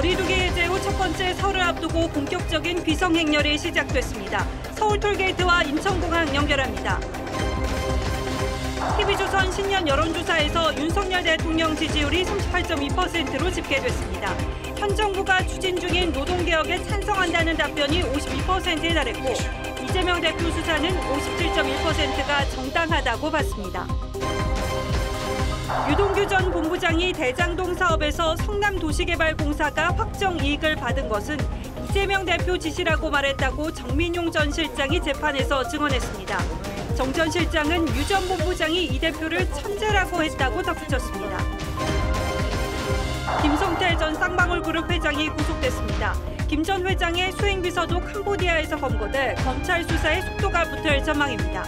거리두기 해제 후 첫 번째 설을 앞두고 본격적인 귀성 행렬이 시작됐습니다. 서울 톨게이트와 인천공항 연결합니다. TV조선 신년 여론조사에서 윤석열 대통령 지지율이 38.2%로 집계됐습니다. 현 정부가 추진 중인 노동개혁에 찬성한다는 답변이 52%에 달했고 이재명 대표 수사는 57.1%가 정당하다고 봤습니다. 유동규 전 본부장이 대장동 사업에서 성남도시개발공사가 확정 이익을 받은 것은 이재명 대표 지시라고 말했다고 정민용 전 실장이 재판에서 증언했습니다. 정 전 실장은 유 전 본부장이 이 대표를 천재라고 했다고 덧붙였습니다. 김성태 전 쌍방울그룹 회장이 구속됐습니다. 김 전 회장의 수행비서도 캄보디아에서 검거돼 검찰 수사에 속도가 붙을 전망입니다.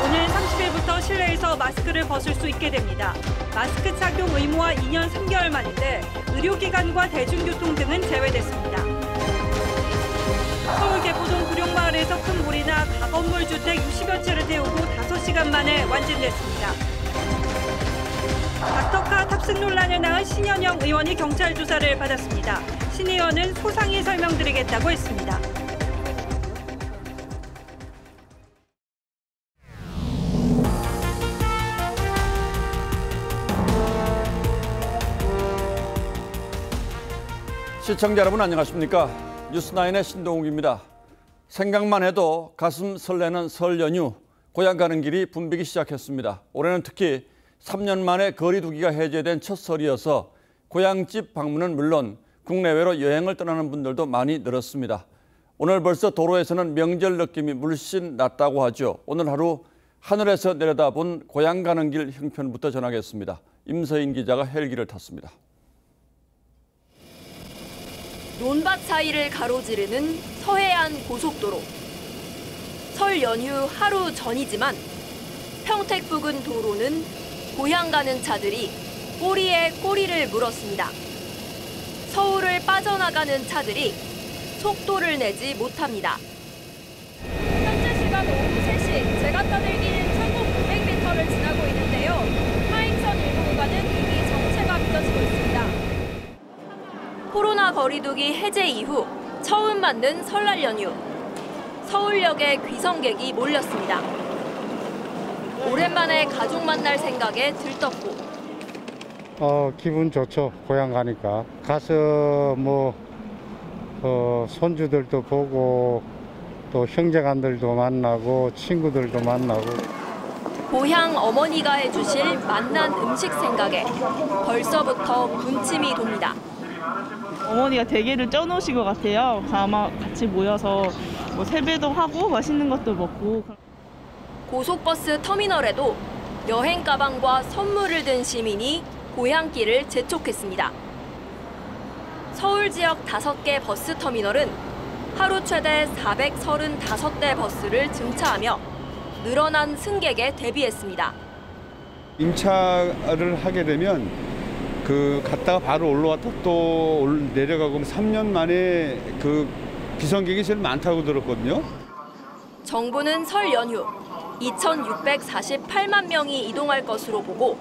오늘 30일부터 실내에서 마스크를 벗을 수 있게 됩니다. 마스크 착용 의무화 2년 3개월 만인데 의료기관과 대중교통 등은 제외됐습니다. 서울 개포동 구룡마을에서 큰 물이 나 가건물 주택 60여 채를 태우고 5시간 만에 완진됐습니다. 닥터카 탑승 논란을 낳은 신현영 의원이 경찰 조사를 받았습니다. 신 의원은 소상히 설명드리겠다고 했습니다. 시청자 여러분 안녕하십니까? 뉴스9의 신동욱입니다. 생각만 해도 가슴 설레는 설 연휴, 고향 가는 길이 붐비기 시작했습니다. 올해는 특히 3년 만에 거리두기가 해제된 첫 설이어서 고향집 방문은 물론 국내외로 여행을 떠나는 분들도 많이 늘었습니다. 오늘 벌써 도로에서는 명절 느낌이 물씬 났다고 하죠. 오늘 하루 하늘에서 내려다본 고향 가는 길 형편부터 전하겠습니다. 임서인 기자가 헬기를 탔습니다. 논밭 사이를 가로지르는 서해안 고속도로. 설 연휴 하루 전이지만 평택 부근 도로는 고향 가는 차들이 꼬리에 꼬리를 물었습니다. 서울을 빠져나가는 차들이 속도를 내지 못합니다. 현재 시간 오후 3시, 제가 타들 길은 1,900m를 지나고 있는데요. 하행선 일부 구간은 이미 정체가 빚어지고 있습니다. 코로나 거리두기 해제 이후 처음 맞는 설날 연휴. 서울역에 귀성객이 몰렸습니다. 오랜만에 가족 만날 생각에 들떴고. 기분 좋죠. 고향 가니까. 가서 손주들도 보고 또 형제간들도 만나고 친구들도 만나고. 고향 어머니가 해주실 맛난 음식 생각에 벌써부터 군침이 돕니다. 어머니가 대게를 쪄놓으신 것 같아요. 아마 같이 모여서 세배도 하고 맛있는 것도 먹고. 고속버스 터미널에도 여행 가방과 선물을 든 시민이 고향길을 재촉했습니다. 서울 지역 5개 버스 터미널은 하루 최대 435대 버스를 증차하며 늘어난 승객에 대비했습니다. 임차를 하게 되면 갔다가 바로 올라왔다 또 내려가고 3년 만에 비성객이 제일 많다고 들었거든요. 정부는 설 연휴 2,648만 명이 이동할 것으로 보고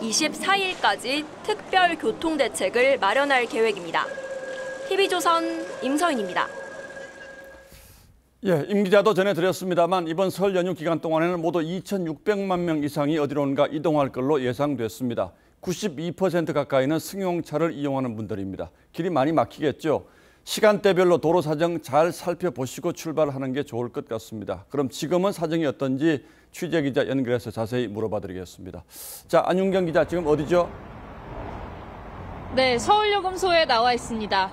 24일까지 특별 교통 대책을 마련할 계획입니다. TV조선 임서인입니다. 예, 임 기자도 전해드렸습니다만 이번 설 연휴 기간 동안에는 모두 2,600만 명 이상이 어디론가 이동할 걸로 예상됐습니다. 92% 가까이는 승용차를 이용하는 분들입니다. 길이 많이 막히겠죠. 시간대별로 도로 사정 잘 살펴보시고 출발하는 게 좋을 것 같습니다. 그럼 지금은 사정이 어떤지 취재기자 연결해서 자세히 물어봐드리겠습니다. 자, 안윤경 기자 지금 어디죠? 네, 서울요금소에 나와 있습니다.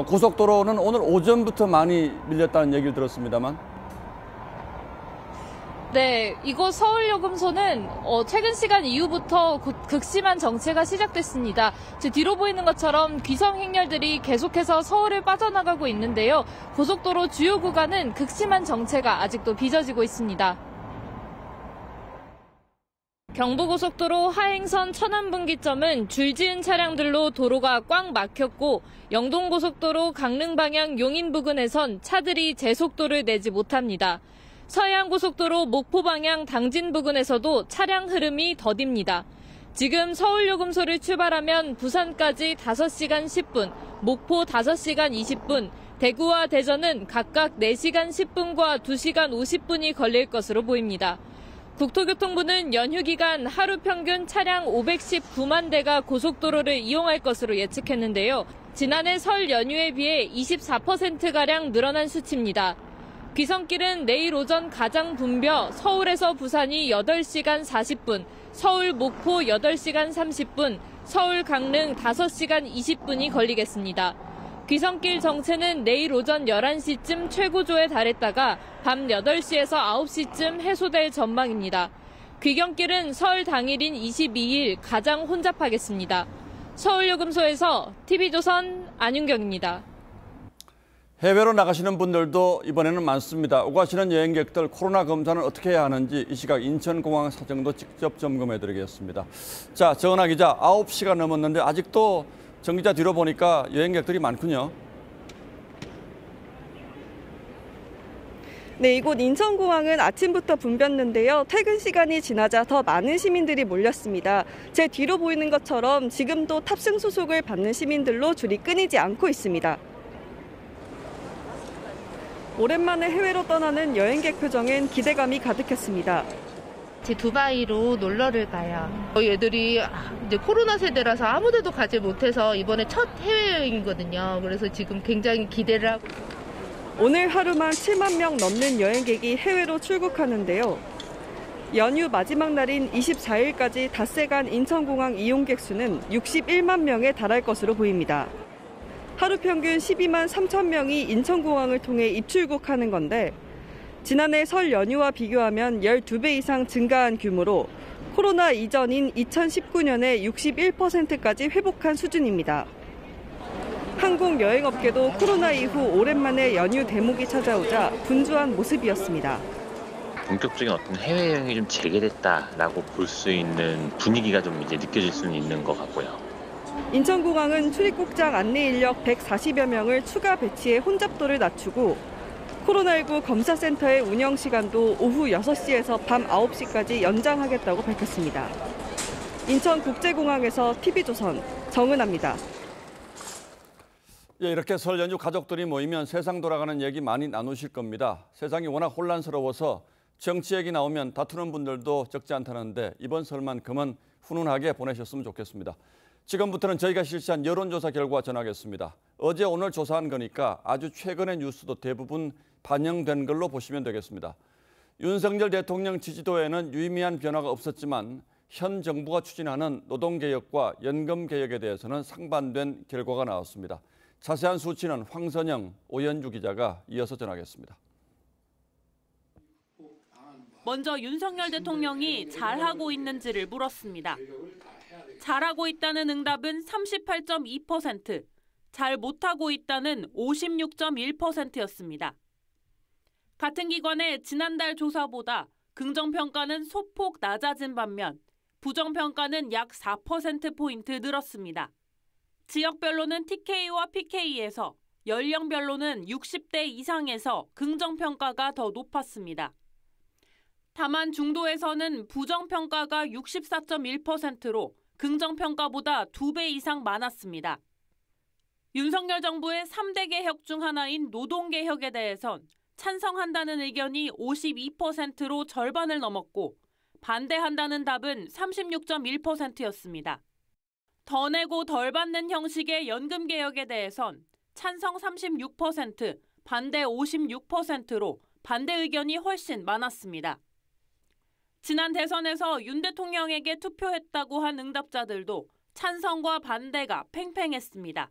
고속도로는 오늘 오전부터 많이 밀렸다는 얘기를 들었습니다만. 네, 이곳 서울요금소는 최근 시간 이후부터 극심한 정체가 시작됐습니다. 제 뒤로 보이는 것처럼 귀성 행렬들이 계속해서 서울을 빠져나가고 있는데요. 고속도로 주요 구간은 극심한 정체가 아직도 빚어지고 있습니다. 경부고속도로 하행선 천안분기점은 줄지은 차량들로 도로가 꽉 막혔고 영동고속도로 강릉 방향 용인 부근에선 차들이 제속도를 내지 못합니다. 서해안고속도로 목포 방향 당진 부근에서도 차량 흐름이 더딥니다. 지금 서울요금소를 출발하면 부산까지 5시간 10분, 목포 5시간 20분, 대구와 대전은 각각 4시간 10분과 2시간 50분이 걸릴 것으로 보입니다. 국토교통부는 연휴 기간 하루 평균 차량 519만 대가 고속도로를 이용할 것으로 예측했는데요. 지난해 설 연휴에 비해 24%가량 늘어난 수치입니다. 귀성길은 내일 오전 가장 붐벼 서울에서 부산이 8시간 40분, 서울 목포 8시간 30분, 서울 강릉 5시간 20분이 걸리겠습니다. 귀성길 정체는 내일 오전 11시쯤 최고조에 달했다가 밤 8시에서 9시쯤 해소될 전망입니다. 귀경길은 설 당일인 22일 가장 혼잡하겠습니다. 서울요금소에서 TV조선 안윤경입니다. 해외로 나가시는 분들도 이번에는 많습니다. 오가시는 여행객들 코로나 검사는 어떻게 해야 하는지 이 시각 인천공항 사정도 직접 점검해드리겠습니다. 자, 정은아 기자, 9시가 넘었는데 아직도 정 기자 뒤로 보니까 여행객들이 많군요. 네, 이곳 인천공항은 아침부터 붐볐는데요. 퇴근 시간이 지나자 더 많은 시민들이 몰렸습니다. 제 뒤로 보이는 것처럼 지금도 탑승 수속을 받는 시민들로 줄이 끊이지 않고 있습니다. 오랜만에 해외로 떠나는 여행객 표정엔 기대감이 가득했습니다. 두바이로 놀러를 가요. 얘들이 이제 코로나 세대라서 아무데도 가지 못해서 이번에 첫 해외여행이거든요. 그래서 지금 굉장히 기대를 하고. 오늘 하루만 7만 명 넘는 여행객이 해외로 출국하는데요. 연휴 마지막 날인 24일까지 닷새간 인천공항 이용객 수는 61만 명에 달할 것으로 보입니다. 하루 평균 12만 3천 명이 인천공항을 통해 입출국하는 건데 지난해 설 연휴와 비교하면 12배 이상 증가한 규모로 코로나 이전인 2019년의 61%까지 회복한 수준입니다. 항공 여행업계도 코로나 이후 오랜만에 연휴 대목이 찾아오자 분주한 모습이었습니다. 본격적인 어떤 해외여행이 좀 재개됐다라고 볼 수 있는 분위기가 좀 이제 느껴질 수는 있는 것 같고요. 인천공항은 출입국장 안내 인력 140여 명을 추가 배치해 혼잡도를 낮추고 코로나19 검사센터의 운영 시간도 오후 6시에서 밤 9시까지 연장하겠다고 밝혔습니다. 인천국제공항에서 TV조선 정은아입니다. 예, 이렇게 설 연휴 가족들이 모이면 세상 돌아가는 얘기 많이 나누실 겁니다. 세상이 워낙 혼란스러워서 정치 얘기 나오면 다투는 분들도 적지 않다는데 이번 설만큼은 훈훈하게 보내셨으면 좋겠습니다. 지금부터는 저희가 실시한 여론조사 결과 전하겠습니다. 어제 오늘 조사한 거니까 아주 최근의 뉴스도 대부분 반영된 걸로 보시면 되겠습니다. 윤석열 대통령 지지도에는 유의미한 변화가 없었지만 현 정부가 추진하는 노동개혁과 연금개혁에 대해서는 상반된 결과가 나왔습니다. 자세한 수치는 황선영, 오연주 기자가 이어서 전하겠습니다. 먼저 윤석열 대통령이 잘하고 있는지를 물었습니다. 잘하고 있다는 응답은 38.2%, 잘 못하고 있다는 56.1%였습니다. 같은 기관의 지난달 조사보다 긍정평가는 소폭 낮아진 반면 부정평가는 약 4%포인트 늘었습니다. 지역별로는 TK와 PK에서, 연령별로는 60대 이상에서 긍정평가가 더 높았습니다. 다만 중도에서는 부정평가가 64.1%로 긍정평가보다 2배 이상 많았습니다. 윤석열 정부의 3대 개혁 중 하나인 노동개혁에 대해선 찬성한다는 의견이 52%로 절반을 넘었고 반대한다는 답은 36.1%였습니다. 더 내고 덜 받는 형식의 연금개혁에 대해선 찬성 36%, 반대 56%로 반대 의견이 훨씬 많았습니다. 지난 대선에서 윤 대통령에게 투표했다고 한 응답자들도 찬성과 반대가 팽팽했습니다.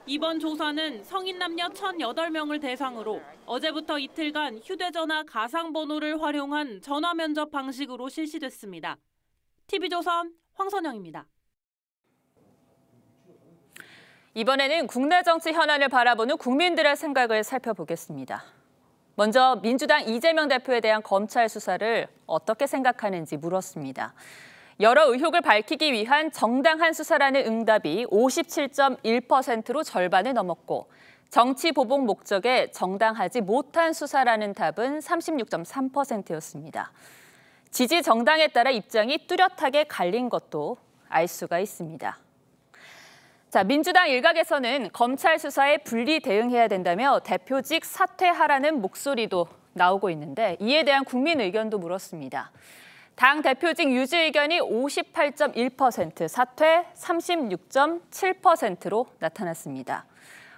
이번 조사는 성인 남녀 1,008명을 대상으로 어제부터 이틀간 휴대전화 가상번호를 활용한 전화 면접 방식으로 실시됐습니다. TV조선 황선영입니다. 이번에는 국내 정치 현안을 바라보는 국민들의 생각을 살펴보겠습니다. 먼저 민주당 이재명 대표에 대한 검찰 수사를 어떻게 생각하는지 물었습니다. 여러 의혹을 밝히기 위한 정당한 수사라는 응답이 57.1%로 절반을 넘었고 정치 보복 목적에 정당하지 못한 수사라는 답은 36.3%였습니다. 지지 정당에 따라 입장이 뚜렷하게 갈린 것도 알 수가 있습니다. 자, 민주당 일각에서는 검찰 수사에 분리 대응해야 된다며 대표직 사퇴하라는 목소리도 나오고 있는데 이에 대한 국민 의견도 물었습니다. 당 대표직 유지 의견이 58.1%, 사퇴 36.7%로 나타났습니다.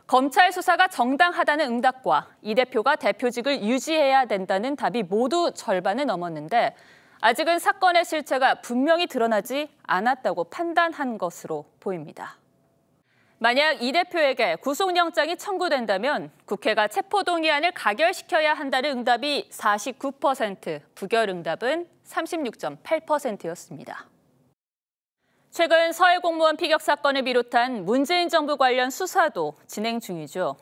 검찰 수사가 정당하다는 응답과 이 대표가 대표직을 유지해야 된다는 답이 모두 절반을 넘었는데 아직은 사건의 실체가 분명히 드러나지 않았다고 판단한 것으로 보입니다. 만약 이 대표에게 구속영장이 청구된다면 국회가 체포동의안을 가결시켜야 한다는 응답이 49%, 부결 응답은 36.8%였습니다. 최근 서해 공무원 피격 사건을 비롯한 문재인 정부 관련 수사도 진행 중이죠.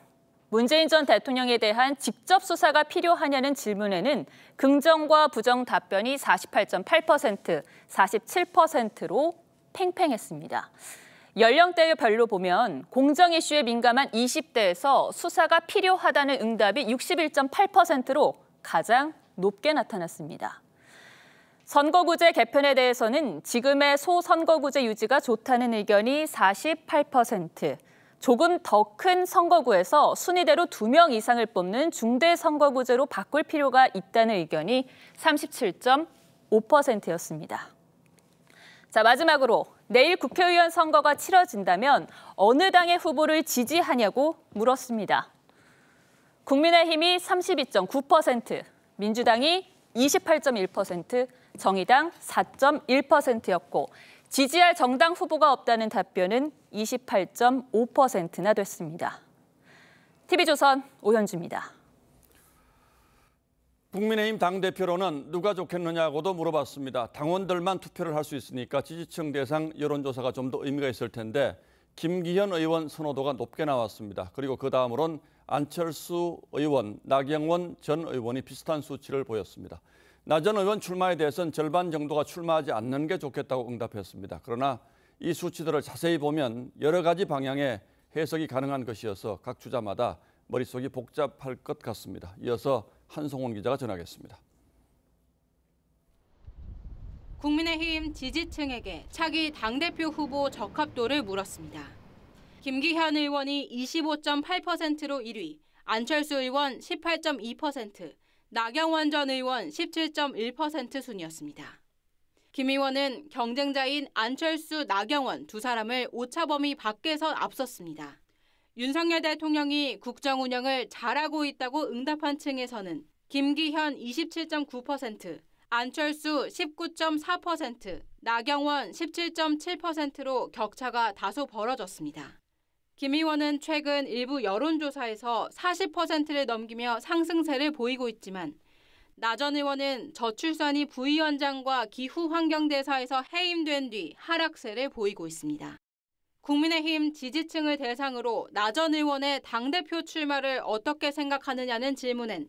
문재인 전 대통령에 대한 직접 수사가 필요하냐는 질문에는 긍정과 부정 답변이 48.8%, 47%로 팽팽했습니다. 연령대별로 보면 공정 이슈에 민감한 20대에서 수사가 필요하다는 응답이 61.8%로 가장 높게 나타났습니다. 선거구제 개편에 대해서는 지금의 소선거구제 유지가 좋다는 의견이 48%, 조금 더 큰 선거구에서 순위대로 2명 이상을 뽑는 중대선거구제로 바꿀 필요가 있다는 의견이 37.5%였습니다. 자, 마지막으로 내일 국회의원 선거가 치러진다면 어느 당의 후보를 지지하냐고 물었습니다. 국민의힘이 32.9%, 민주당이 28.1%, 정의당 4.1%였고 지지할 정당 후보가 없다는 답변은 28.5%나 됐습니다. TV조선 오현주입니다. 국민의힘 당대표로는 누가 좋겠느냐고도 물어봤습니다. 당원들만 투표를 할 수 있으니까 지지층 대상 여론조사가 좀 더 의미가 있을 텐데 김기현 의원 선호도가 높게 나왔습니다. 그리고 그 다음으론 안철수 의원, 나경원 전 의원이 비슷한 수치를 보였습니다. 나 전 의원 출마에 대해서는 절반 정도가 출마하지 않는 게 좋겠다고 응답했습니다. 그러나 이 수치들을 자세히 보면 여러 가지 방향의 해석이 가능한 것이어서 각 주자마다 머릿속이 복잡할 것 같습니다. 이어서 한송원 기자가 전하겠습니다. 국민의힘 지지층에게 차기 당대표 후보 적합도를 물었습니다. 김기현 의원이 25.8%로 1위, 안철수 의원 18.2%, 나경원 전 의원 17.1% 순이었습니다. 김 의원은 경쟁자인 안철수, 나경원 두 사람을 오차 범위 밖에서 앞섰습니다. 윤석열 대통령이 국정 운영을 잘하고 있다고 응답한 층에서는 김기현 27.9%, 안철수 19.4%, 나경원 17.7%로 격차가 다소 벌어졌습니다. 김 의원은 최근 일부 여론조사에서 40%를 넘기며 상승세를 보이고 있지만 나 전 의원은 저출산이 부위원장과 기후환경대사에서 해임된 뒤 하락세를 보이고 있습니다. 국민의힘 지지층을 대상으로 나 전 의원의 당대표 출마를 어떻게 생각하느냐는 질문엔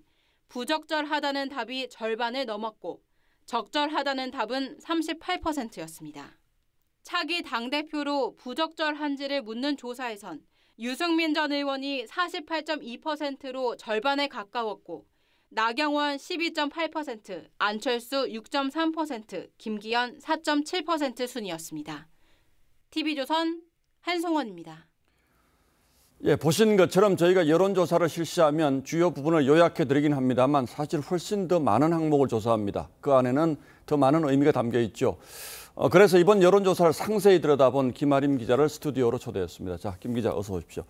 부적절하다는 답이 절반을 넘었고 적절하다는 답은 38%였습니다. 차기 당대표로 부적절한지를 묻는 조사에선 유승민 전 의원이 48.2%로 절반에 가까웠고 나경원 12.8%, 안철수 6.3%, 김기현 4.7% 순이었습니다. TV조선 한송원입니다. 예, 보신 것처럼 저희가 여론조사를 실시하면 주요 부분을 요약해 드리긴 합니다만 사실 훨씬 더 많은 항목을 조사합니다. 그 안에는 더 많은 의미가 담겨 있죠. 그래서 이번 여론조사를 상세히 들여다본 김아림 기자를 스튜디오로 초대했습니다. 자, 김 기자 어서 오십시오.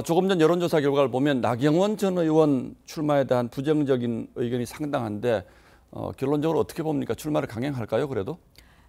조금 전 여론조사 결과를 보면 나경원 전 의원 출마에 대한 부정적인 의견이 상당한데 결론적으로 어떻게 봅니까? 출마를 강행할까요, 그래도?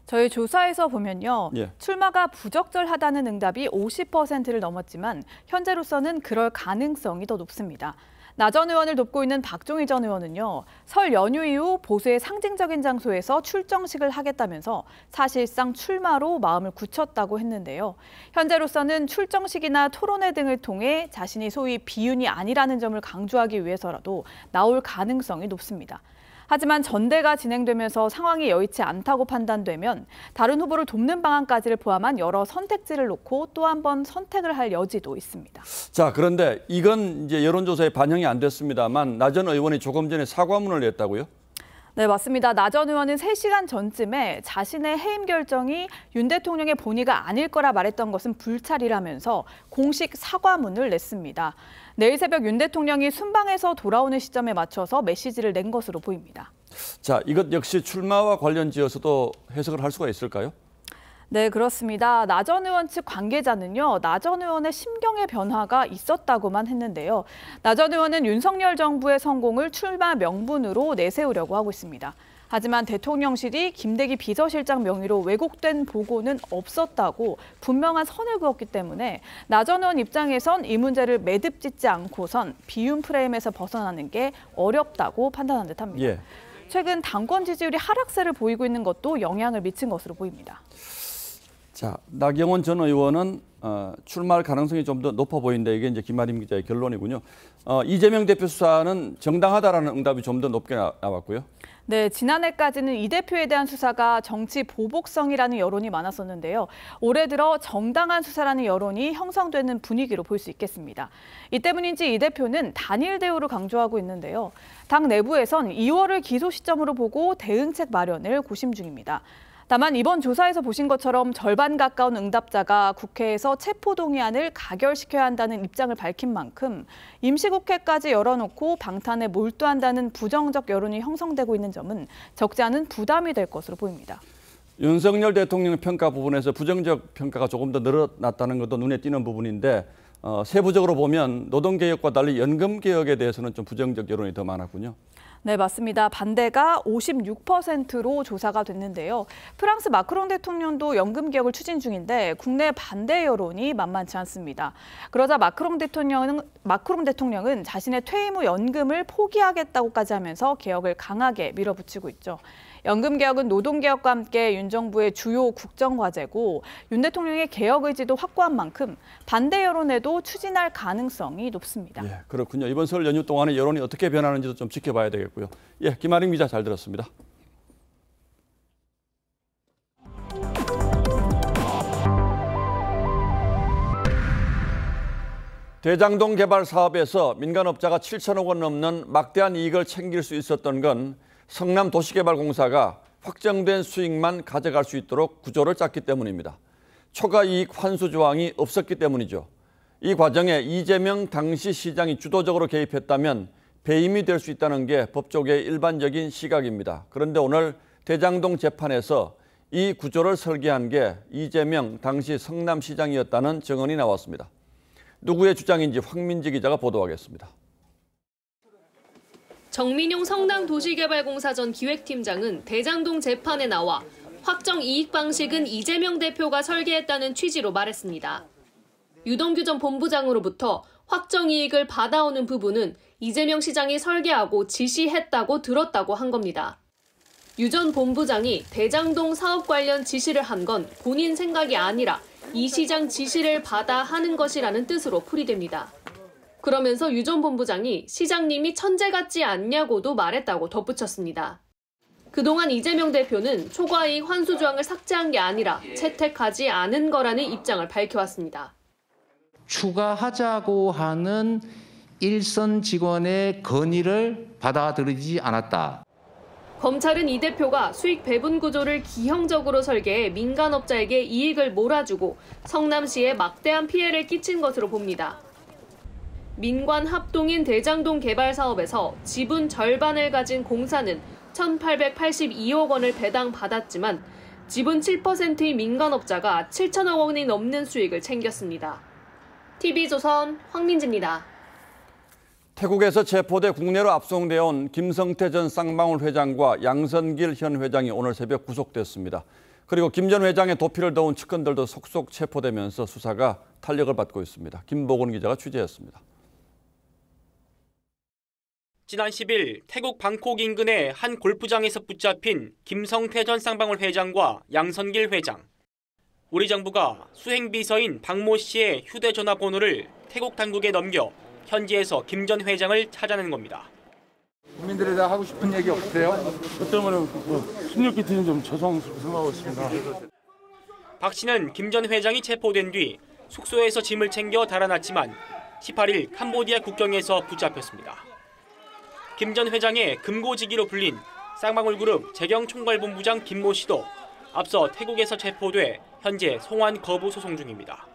저희 조사에서 보면요. 예. 출마가 부적절하다는 응답이 50%를 넘었지만 현재로서는 그럴 가능성이 더 높습니다. 나 전 의원을 돕고 있는 박종희 전 의원은요. 설 연휴 이후 보수의 상징적인 장소에서 출정식을 하겠다면서 사실상 출마로 마음을 굳혔다고 했는데요. 현재로서는 출정식이나 토론회 등을 통해 자신이 소위 비윤이 아니라는 점을 강조하기 위해서라도 나올 가능성이 높습니다. 하지만 전대가 진행되면서 상황이 여의치 않다고 판단되면 다른 후보를 돕는 방안까지를 포함한 여러 선택지를 놓고 또 한 번 선택을 할 여지도 있습니다. 자, 그런데 이건 이제 여론조사에 반영이 안 됐습니다만 나 전 의원이 조금 전에 사과문을 냈다고요? 네, 맞습니다. 나 전 의원은 3시간 전쯤에 자신의 해임 결정이 윤 대통령의 본의가 아닐 거라 말했던 것은 불찰이라면서 공식 사과문을 냈습니다. 내일 새벽 윤 대통령이 순방에서 돌아오는 시점에 맞춰서 메시지를 낸 것으로 보입니다. 자, 이것 역시 출마와 관련지어서도 해석을 할 수가 있을까요? 네, 그렇습니다. 나 전 의원 측 관계자는요, 나 전 의원의 심경의 변화가 있었다고만 했는데요. 나 전 의원은 윤석열 정부의 성공을 출마 명분으로 내세우려고 하고 있습니다. 하지만 대통령실이 김대기 비서실장 명의로 왜곡된 보고는 없었다고 분명한 선을 그었기 때문에 나 전 의원 입장에선 이 문제를 매듭짓지 않고선 비윤 프레임에서 벗어나는 게 어렵다고 판단한 듯합니다. 예. 최근 당권 지지율이 하락세를 보이고 있는 것도 영향을 미친 것으로 보입니다. 자, 나경원 전 의원은 출마할 가능성이 좀 더 높아 보이는데 이게 이제 김아림 기자의 결론이군요. 이재명 대표 수사는 정당하다라는 응답이 좀 더 높게 나왔고요. 네, 지난해까지는 이 대표에 대한 수사가 정치 보복성이라는 여론이 많았었는데요. 올해 들어 정당한 수사라는 여론이 형성되는 분위기로 볼 수 있겠습니다. 이 때문인지 이 대표는 단일 대우를 강조하고 있는데요. 당 내부에선 2월을 기소 시점으로 보고 대응책 마련을 고심 중입니다. 다만 이번 조사에서 보신 것처럼 절반 가까운 응답자가 국회에서 체포동의안을 가결시켜야 한다는 입장을 밝힌 만큼 임시국회까지 열어놓고 방탄에 몰두한다는 부정적 여론이 형성되고 있는 점은 적지 않은 부담이 될 것으로 보입니다. 윤석열 대통령 평가 부분에서 부정적 평가가 조금 더 늘어났다는 것도 눈에 띄는 부분인데 세부적으로 보면 노동개혁과 달리 연금개혁에 대해서는 좀 부정적 여론이 더 많았군요. 네, 맞습니다. 반대가 56%로 조사가 됐는데요. 프랑스 마크롱 대통령도 연금 개혁을 추진 중인데 국내 반대 여론이 만만치 않습니다. 그러자 마크롱 대통령은 자신의 퇴임 후 연금을 포기하겠다고까지 하면서 개혁을 강하게 밀어붙이고 있죠. 연금 개혁은 노동 개혁과 함께 윤 정부의 주요 국정 과제고 윤 대통령의 개혁 의지도 확고한 만큼 반대 여론에도 추진할 가능성이 높습니다. 예, 그렇군요. 이번 설 연휴 동안에 여론이 어떻게 변하는지도 좀 지켜봐야 되겠고요. 예, 김아림 기자 잘 들었습니다. 대장동 개발 사업에서 민간업자가 7천억 원 넘는 막대한 이익을 챙길 수 있었던 건 성남도시개발공사가 확정된 수익만 가져갈 수 있도록 구조를 짰기 때문입니다. 초과 이익 환수 조항이 없었기 때문이죠. 이 과정에 이재명 당시 시장이 주도적으로 개입했다면 배임이 될 수 있다는 게 법조계의 일반적인 시각입니다. 그런데 오늘 대장동 재판에서 이 구조를 설계한 게 이재명 당시 성남시장이었다는 증언이 나왔습니다. 누구의 주장인지 황민지 기자가 보도하겠습니다. 정민용 성남도시개발공사 전 기획팀장은 대장동 재판에 나와 확정 이익 방식은 이재명 대표가 설계했다는 취지로 말했습니다. 유동규 전 본부장으로부터 확정 이익을 받아오는 부분은 이재명 시장이 설계하고 지시했다고 들었다고 한 겁니다. 유 전 본부장이 대장동 사업 관련 지시를 한 건 본인 생각이 아니라 이 시장 지시를 받아 하는 것이라는 뜻으로 풀이됩니다. 그러면서 유 전 본부장이 시장님이 천재 같지 않냐고도 말했다고 덧붙였습니다. 그동안 이재명 대표는 초과이익 환수 조항을 삭제한 게 아니라 채택하지 않은 거라는 입장을 밝혀왔습니다. 추가하자고 하는 일선 직원의 건의를 받아들이지 않았다. 검찰은 이 대표가 수익 배분 구조를 기형적으로 설계해 민간업자에게 이익을 몰아주고 성남시에 막대한 피해를 끼친 것으로 봅니다. 민관 합동인 대장동 개발 사업에서 지분 절반을 가진 공사는 1,882억 원을 배당받았지만 지분 7%인 민간업자가 7천억 원이 넘는 수익을 챙겼습니다. TV조선 황민지입니다. 태국에서 체포돼 국내로 압송되어 온 김성태 전 쌍방울 회장과 양선길 현 회장이 오늘 새벽 구속됐습니다. 그리고 김 전 회장의 도피를 도운 측근들도 속속 체포되면서 수사가 탄력을 받고 있습니다. 김보건 기자가 취재했습니다. 지난 10일 태국 방콕 인근의 한 골프장에서 붙잡힌 김성태 전 쌍방울 회장과 양선길 회장. 우리 정부가 수행비서인 박모 씨의 휴대전화 번호를 태국 당국에 넘겨 현지에서 김 전 회장을 찾아낸 겁니다. 국민들에 대해 하고 싶은 얘기 없으세요? 그 때문에 힘겹게 드는 좀 죄송스럽게 생각하고 있습니다. 박 씨는 김 전 회장이 체포된 뒤 숙소에서 짐을 챙겨 달아났지만 18일 캄보디아 국경에서 붙잡혔습니다. 김 전 회장의 금고지기로 불린 쌍방울그룹 재경총괄본부장 김모 씨도 앞서 태국에서 체포돼 현재 송환 거부 소송 중입니다.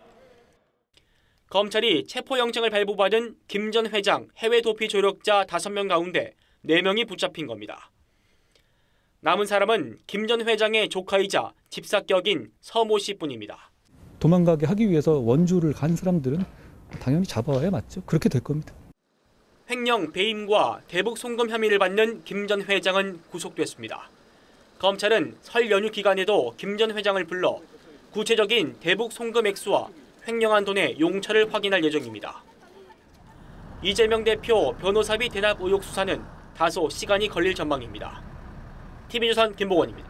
검찰이 체포영장을 발부받은 김 전 회장 해외 도피 조력자 5명 가운데 4명이 붙잡힌 겁니다. 남은 사람은 김 전 회장의 조카이자 집사격인 서모 씨뿐입니다. 도망가게 하기 위해서 원주를 간 사람들은 당연히 잡아와야 맞죠. 그렇게 될 겁니다. 횡령, 배임과 대북 송금 혐의를 받는 김 전 회장은 구속됐습니다. 검찰은 설 연휴 기간에도 김 전 회장을 불러 구체적인 대북 송금 액수와 횡령한 돈의 용처를 확인할 예정입니다. 이재명 대표 변호사비 대납 의혹 수사는 다소 시간이 걸릴 전망입니다. TV조선 김보건입니다.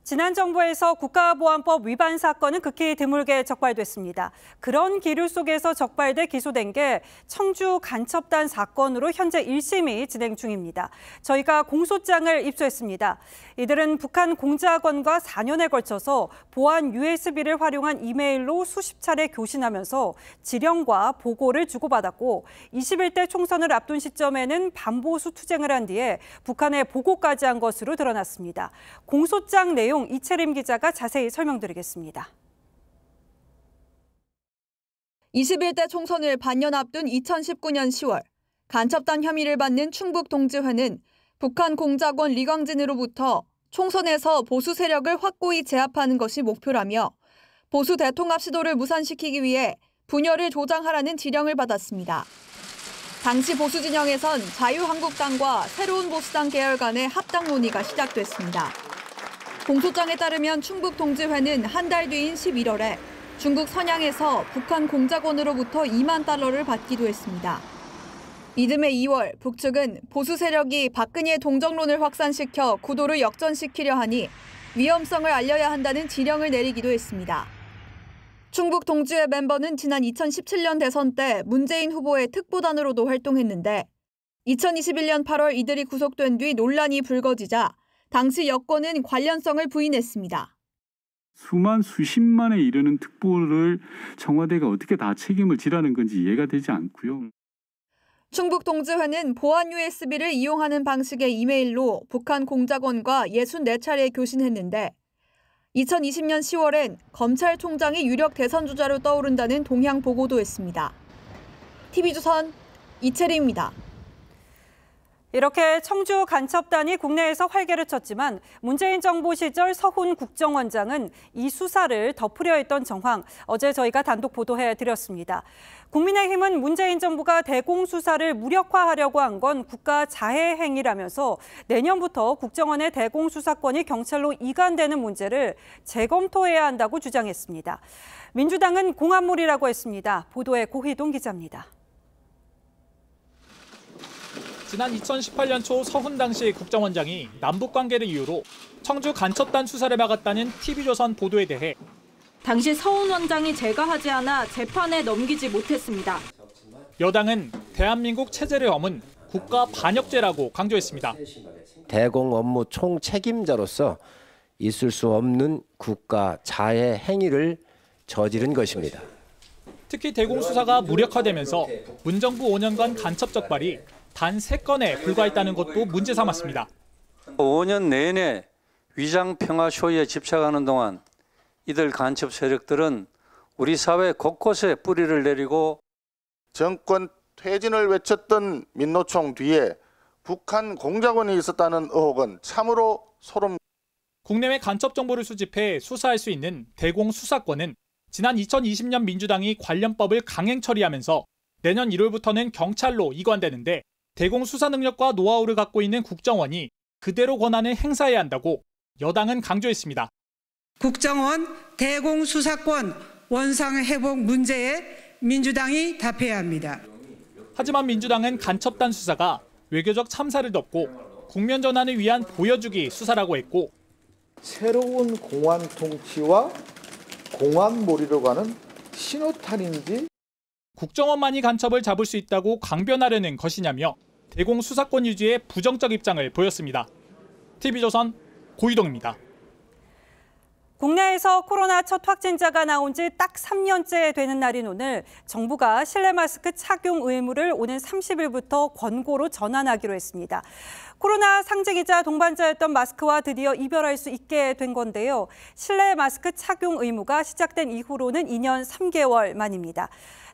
지난 정부에서 국가보안법 위반 사건은 극히 드물게 적발됐습니다. 그런 기류 속에서 적발돼 기소된 게 청주 간첩단 사건으로 현재 1심이 진행 중입니다. 저희가 공소장을 입수했습니다. 이들은 북한 공작원과 4년에 걸쳐서 보안 USB를 활용한 이메일로 수십 차례 교신하면서 지령과 보고를 주고받았고 21대 총선을 앞둔 시점에는 반보수 투쟁을 한 뒤에 북한에 보고까지 한 것으로 드러났습니다. 공소장 내용 이채림 기자가 자세히 설명드리겠습니다. 21대 총선을 반년 앞둔 2019년 10월 간첩단 혐의를 받는 충북동지회는 북한 공작원 리광진으로부터 총선에서 보수 세력을 확고히 제압하는 것이 목표라며 보수 대통합 시도를 무산시키기 위해 분열을 조장하라는 지령을 받았습니다. 당시 보수 진영에선 자유한국당과 새로운 보수당 계열 간의 합당 논의가 시작됐습니다. 공소장에 따르면 충북동지회는 한 달 뒤인 11월에 중국 선양에서 북한 공작원으로부터 2만 달러를 받기도 했습니다. 이듬해 2월 북측은 보수 세력이 박근혜 동정론을 확산시켜 구도를 역전시키려 하니 위험성을 알려야 한다는 지령을 내리기도 했습니다. 충북동지회 멤버는 지난 2017년 대선 때 문재인 후보의 특보단으로도 활동했는데 2021년 8월 이들이 구속된 뒤 논란이 불거지자 당시 여권은 관련성을 부인했습니다. 수십만에 이르는 특보를 청와대가 어떻게 다 책임을 지라는 건지 이해가 되지 않고요. 충북동지회는 보안 USB를 이용하는 방식의 이메일로 북한 공작원과 64차례 교신했는데 2020년 10월엔 검찰총장이 유력 대선 주자로 떠오른다는 동향 보고도 했습니다. TV조선 이채리입니다. 이렇게 청주 간첩단이 국내에서 활개를 쳤지만 문재인 정부 시절 서훈 국정원장은 이 수사를 덮으려 했던 정황, 어제 저희가 단독 보도해드렸습니다. 국민의힘은 문재인 정부가 대공수사를 무력화하려고 한 건 국가 자해 행위라면서 내년부터 국정원의 대공수사권이 경찰로 이관되는 문제를 재검토해야 한다고 주장했습니다. 민주당은 공안물이라고 했습니다. 보도에 고희동 기자입니다. 지난 2018년 초 서훈 당시 국정원장이 남북관계를 이유로 청주 간첩단 수사를 막았다는 TV조선 보도에 대해 당시 서훈 원장이 제거하지 않아 재판에 넘기지 못했습니다. 여당은 대한민국 체제를 허문 국가 반역죄라고 강조했습니다. 대공 업무 총책임자로서 있을 수 없는 국가 자해 행위를 저지른 것입니다. 특히 대공수사가 무력화되면서 문정부 5년간 간첩 적발이 단 3건에 불과했다는 것도 문제 삼았습니다. 5년 내내 위장평화 쇼에 집착하는 동안 이들 간첩 세력들은 우리 사회 곳곳에 뿌리를 내리고 정권 퇴진을 외쳤던 민노총 뒤에 북한 공작원이 있었다는 의혹은 참으로 소름. 국내외 간첩 정보를 수집해 수사할 수 있는 대공수사권은 지난 2020년 민주당이 관련법을 강행 처리하면서 내년 1월부터는 경찰로 이관되는데 대공수사 능력과 노하우를 갖고 있는 국정원이 그대로 권한을 행사해야 한다고 여당은 강조했습니다. 국정원 대공수사권 원상회복 문제에 민주당이 답해야 합니다. 하지만 민주당은 간첩단 수사가 외교적 참사를 덮고 국면 전환을 위한 보여주기 수사라고 했고 새로운 공안 통치와 공안몰이로 가는 신호탄인지 국정원만이 간첩을 잡을 수 있다고 강변하려는 것이냐며 대공수사권 유지에 부정적 입장을 보였습니다. TV조선 고희동입니다. 국내에서 코로나 첫 확진자가 나온 지 딱 3년째 되는 날인 오늘 정부가 실내 마스크 착용 의무를 오는 30일부터 권고로 전환하기로 했습니다. 코로나 상징이자 동반자였던 마스크와 드디어 이별할 수 있게 된 건데요. 실내 마스크 착용 의무가 시작된 이후로는 2년 3개월 만입니다.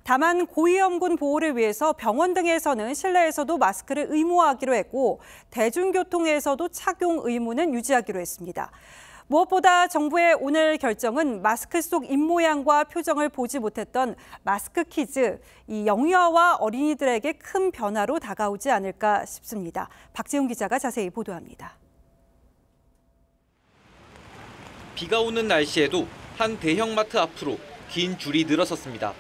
다만 고위험군 보호를 위해서 병원 등에서는 실내에서도 마스크를 의무화하기로 했고 대중교통에서도 착용 의무는 유지하기로 했습니다. 무엇보다 정부의 오늘 결정은 마스크 속 입모양과 표정을 보지 못했던 마스크 키즈, 이 영유아와 어린이들에게 큰 변화로 다가오지 않을까 싶습니다. 박지훈 기자가 자세히 보도합니다. 비가 오는 날씨에도 한 대형마트 앞으로 긴 줄이 늘어섰습니다.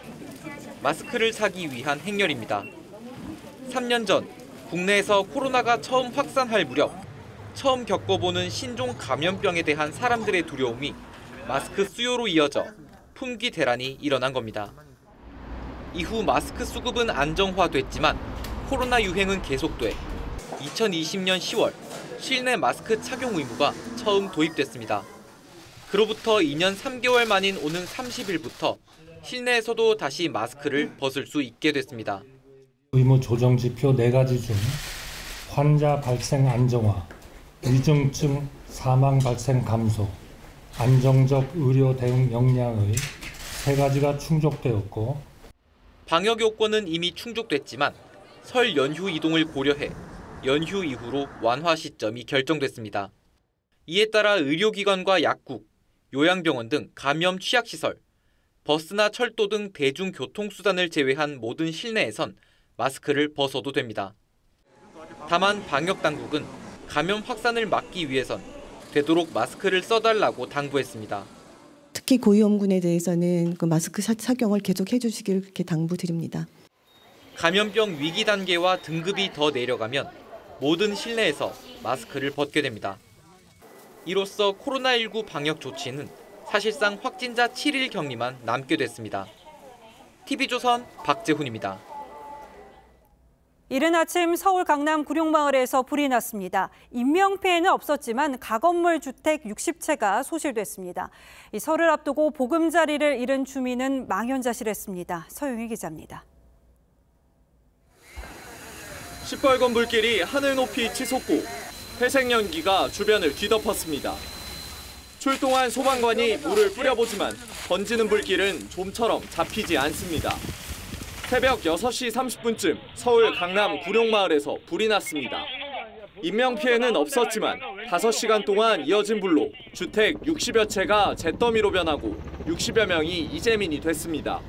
마스크를 사기 위한 행렬입니다. 3년 전 국내에서 코로나가 처음 확산할 무렵 처음 겪어보는 신종 감염병에 대한 사람들의 두려움이 마스크 수요로 이어져 품귀 대란이 일어난 겁니다. 이후 마스크 수급은 안정화됐지만 코로나 유행은 계속돼 2020년 10월 실내 마스크 착용 의무가 처음 도입됐습니다. 그로부터 2년 3개월 만인 오는 30일부터 실내에서도 다시 마스크를 벗을 수 있게 됐습니다. 의무 조정 지표 4가지 중 환자 발생 안정화, 위중증 사망 발생 감소, 안정적 의료 대응 역량의 3가지가 충족되었고 방역 요건은 이미 충족됐지만 설 연휴 이동을 고려해 연휴 이후로 완화 시점이 결정됐습니다. 이에 따라 의료기관과 약국, 요양병원 등 감염 취약시설, 버스나 철도 등 대중교통수단을 제외한 모든 실내에선 마스크를 벗어도 됩니다. 다만 방역당국은 감염 확산을 막기 위해선 되도록 마스크를 써달라고 당부했습니다. 특히 고위험군에 대해서는 그 마스크 착용을 계속 해주시길 그렇게 당부드립니다. 감염병 위기 단계와 등급이 더 내려가면 모든 실내에서 마스크를 벗게 됩니다. 이로써 코로나19 방역 조치는 사실상 확진자 7일 격리만 남게 됐습니다. TV조선 박재훈입니다. 이른 아침 서울 강남 구룡마을에서 불이 났습니다. 인명피해는 없었지만 가건물 주택 60채가 소실됐습니다. 이 설을 앞두고 보금자리를 잃은 주민은 망연자실했습니다. 서영희 기자입니다. 시뻘건 불길이 하늘 높이 치솟고 회색 연기가 주변을 뒤덮었습니다. 출동한 소방관이 물을 뿌려보지만 번지는 불길은 좀처럼 잡히지 않습니다. 새벽 6시 30분쯤 서울 강남 구룡마을에서 불이 났습니다. 인명피해는 없었지만 5시간 동안 이어진 불로 주택 60여 채가 잿더미로 변하고 60여 명이 이재민이 됐습니다.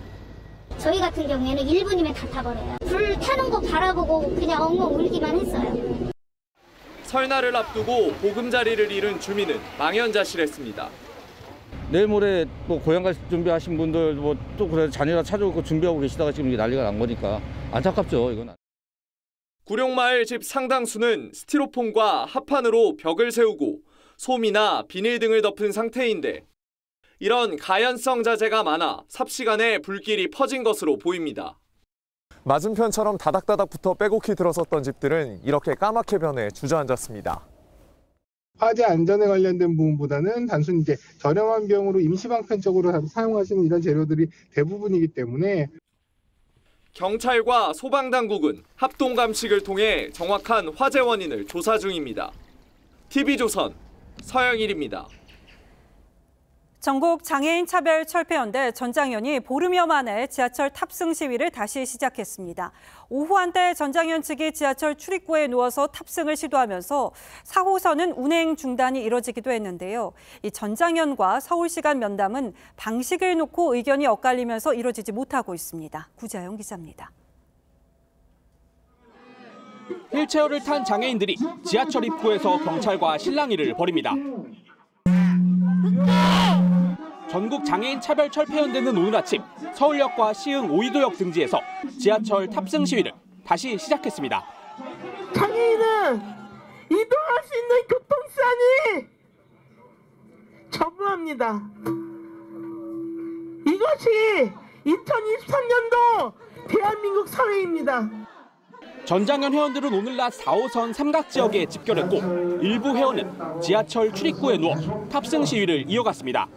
저희 같은 경우에는 1분이면 다 타버려요. 불 타는 거 바라보고 그냥 엉엉 울기만 했어요. 설날을 앞두고 보금자리를 잃은 주민은 망연자실했습니다. 내일 모레 뭐 고향 갈 준비하신 분들 뭐 또 그래 자녀가 찾아오고 준비하고 계시다가 지금 이게 난리가 난 거니까 안타깝죠, 이건. 구룡마을 집 상당수는 스티로폼과 합판으로 벽을 세우고 솜이나 비닐 등을 덮은 상태인데 이런 가연성 자재가 많아 삽시간에 불길이 퍼진 것으로 보입니다. 맞은편처럼 다닥다닥부터 빼곡히 들어섰던 집들은 이렇게 까맣게 변해 주저앉았습니다. 화재 안전에 관련된 부분보다는 단순히 이제 저렴한 비용으로 임시방편적으로 사용하시는 이런 재료들이 대부분이기 때문에 경찰과 소방당국은 합동 감식을 통해 정확한 화재 원인을 조사 중입니다. TV조선 서영일입니다. 전국 장애인 차별 철폐연대 전장현이 보름여 만에 지하철 탑승 시위를 다시 시작했습니다. 오후 한때 전장현 측이 지하철 출입구에 누워서 탑승을 시도하면서 4호선은 운행 중단이 이뤄지기도 했는데요. 이 전장현과 서울시간 면담은 방식을 놓고 의견이 엇갈리면서 이뤄지지 못하고 있습니다. 구자영 기자입니다. 휠체어를 탄 장애인들이 지하철 입구에서 경찰과 실랑이를 벌입니다. 전국 장애인 차별철폐연대는 오늘 아침 서울역과 시흥 오이도역 등지에서 지하철 탑승 시위를 다시 시작했습니다. 장애인은 이동할 수 있는 교통수단이 저부합니다. 이것이 2023년도 대한민국 사회입니다. 전장현 회원들은 오늘 낮 4호선 삼각지역에 집결했고 일부 회원은 지하철 출입구에 누워 탑승 시위를 이어갔습니다.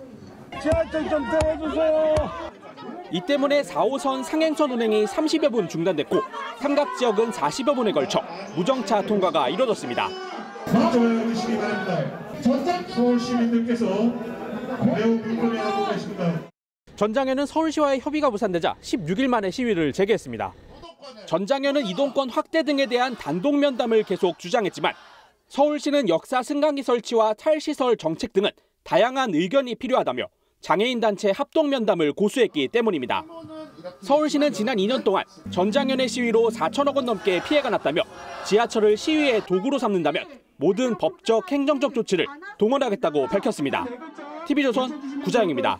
지하철 좀 떼어주세요. 이 때문에 4호선 상행선 운행이 30여 분 중단됐고 삼각 지역은 40여 분에 걸쳐 무정차 통과가 이뤄졌습니다. 좋아요 주시기 바랍니다. 서울 시민들께서 매우 불편해하고 계십니다. 전장현은 서울시와의 협의가 무산되자 16일 만에 시위를 재개했습니다. 전장현은 이동권 확대 등에 대한 단독 면담을 계속 주장했지만 서울시는 역사 승강기 설치와 탈시설 정책 등은 다양한 의견이 필요하다며 장애인 단체 합동 면담을 고수했기 때문입니다. 서울시는 지난 2년 동안 전장현의 시위로 4천억 원 넘게 피해가 났다며 지하철을 시위의 도구로 삼는다면 모든 법적, 행정적 조치를 동원하겠다고 밝혔습니다. TV조선 구자영입니다.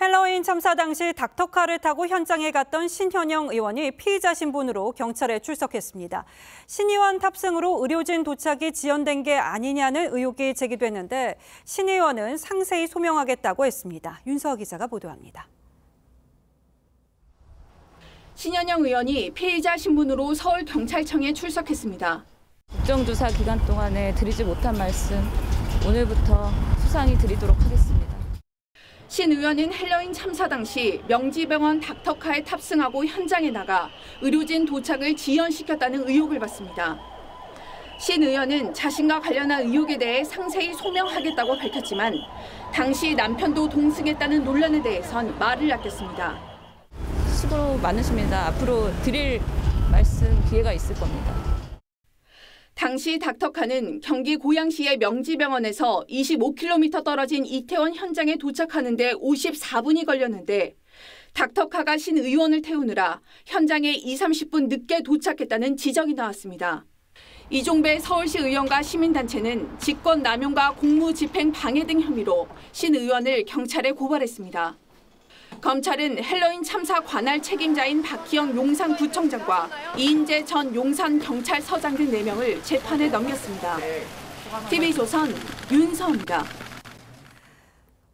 헬로윈 참사 당시 닥터카를 타고 현장에 갔던 신현영 의원이 피의자 신분으로 경찰에 출석했습니다. 신 의원 탑승으로 의료진 도착이 지연된 게 아니냐는 의혹이 제기됐는데 신 의원은 상세히 소명하겠다고 했습니다. 윤서아 기자가 보도합니다. 신현영 의원이 피의자 신분으로 서울경찰청에 출석했습니다. 국정조사 기간 동안에 드리지 못한 말씀 오늘부터 수상히 드리도록 하겠습니다. 신 의원은 헬로윈 참사 당시 명지병원 닥터카에 탑승하고 현장에 나가 의료진 도착을 지연시켰다는 의혹을 받습니다. 신 의원은 자신과 관련한 의혹에 대해 상세히 소명하겠다고 밝혔지만 당시 남편도 동승했다는 논란에 대해선 말을 아꼈습니다. 수고 많으십니다. 앞으로 드릴 말씀 기회가 있을 겁니다. 당시 닥터카는 경기 고양시의 명지병원에서 25km 떨어진 이태원 현장에 도착하는데 54분이 걸렸는데 닥터카가 신 의원을 태우느라 현장에 20-30분 늦게 도착했다는 지적이 나왔습니다. 이종배 서울시 의원과 시민단체는 직권남용과 공무집행 방해 등 혐의로 신 의원을 경찰에 고발했습니다. 검찰은 헬로윈 참사 관할 책임자인 박희영 용산구청장과 이인재 전 용산경찰서장 등 4명을 재판에 넘겼습니다. TV조선 윤서입니다.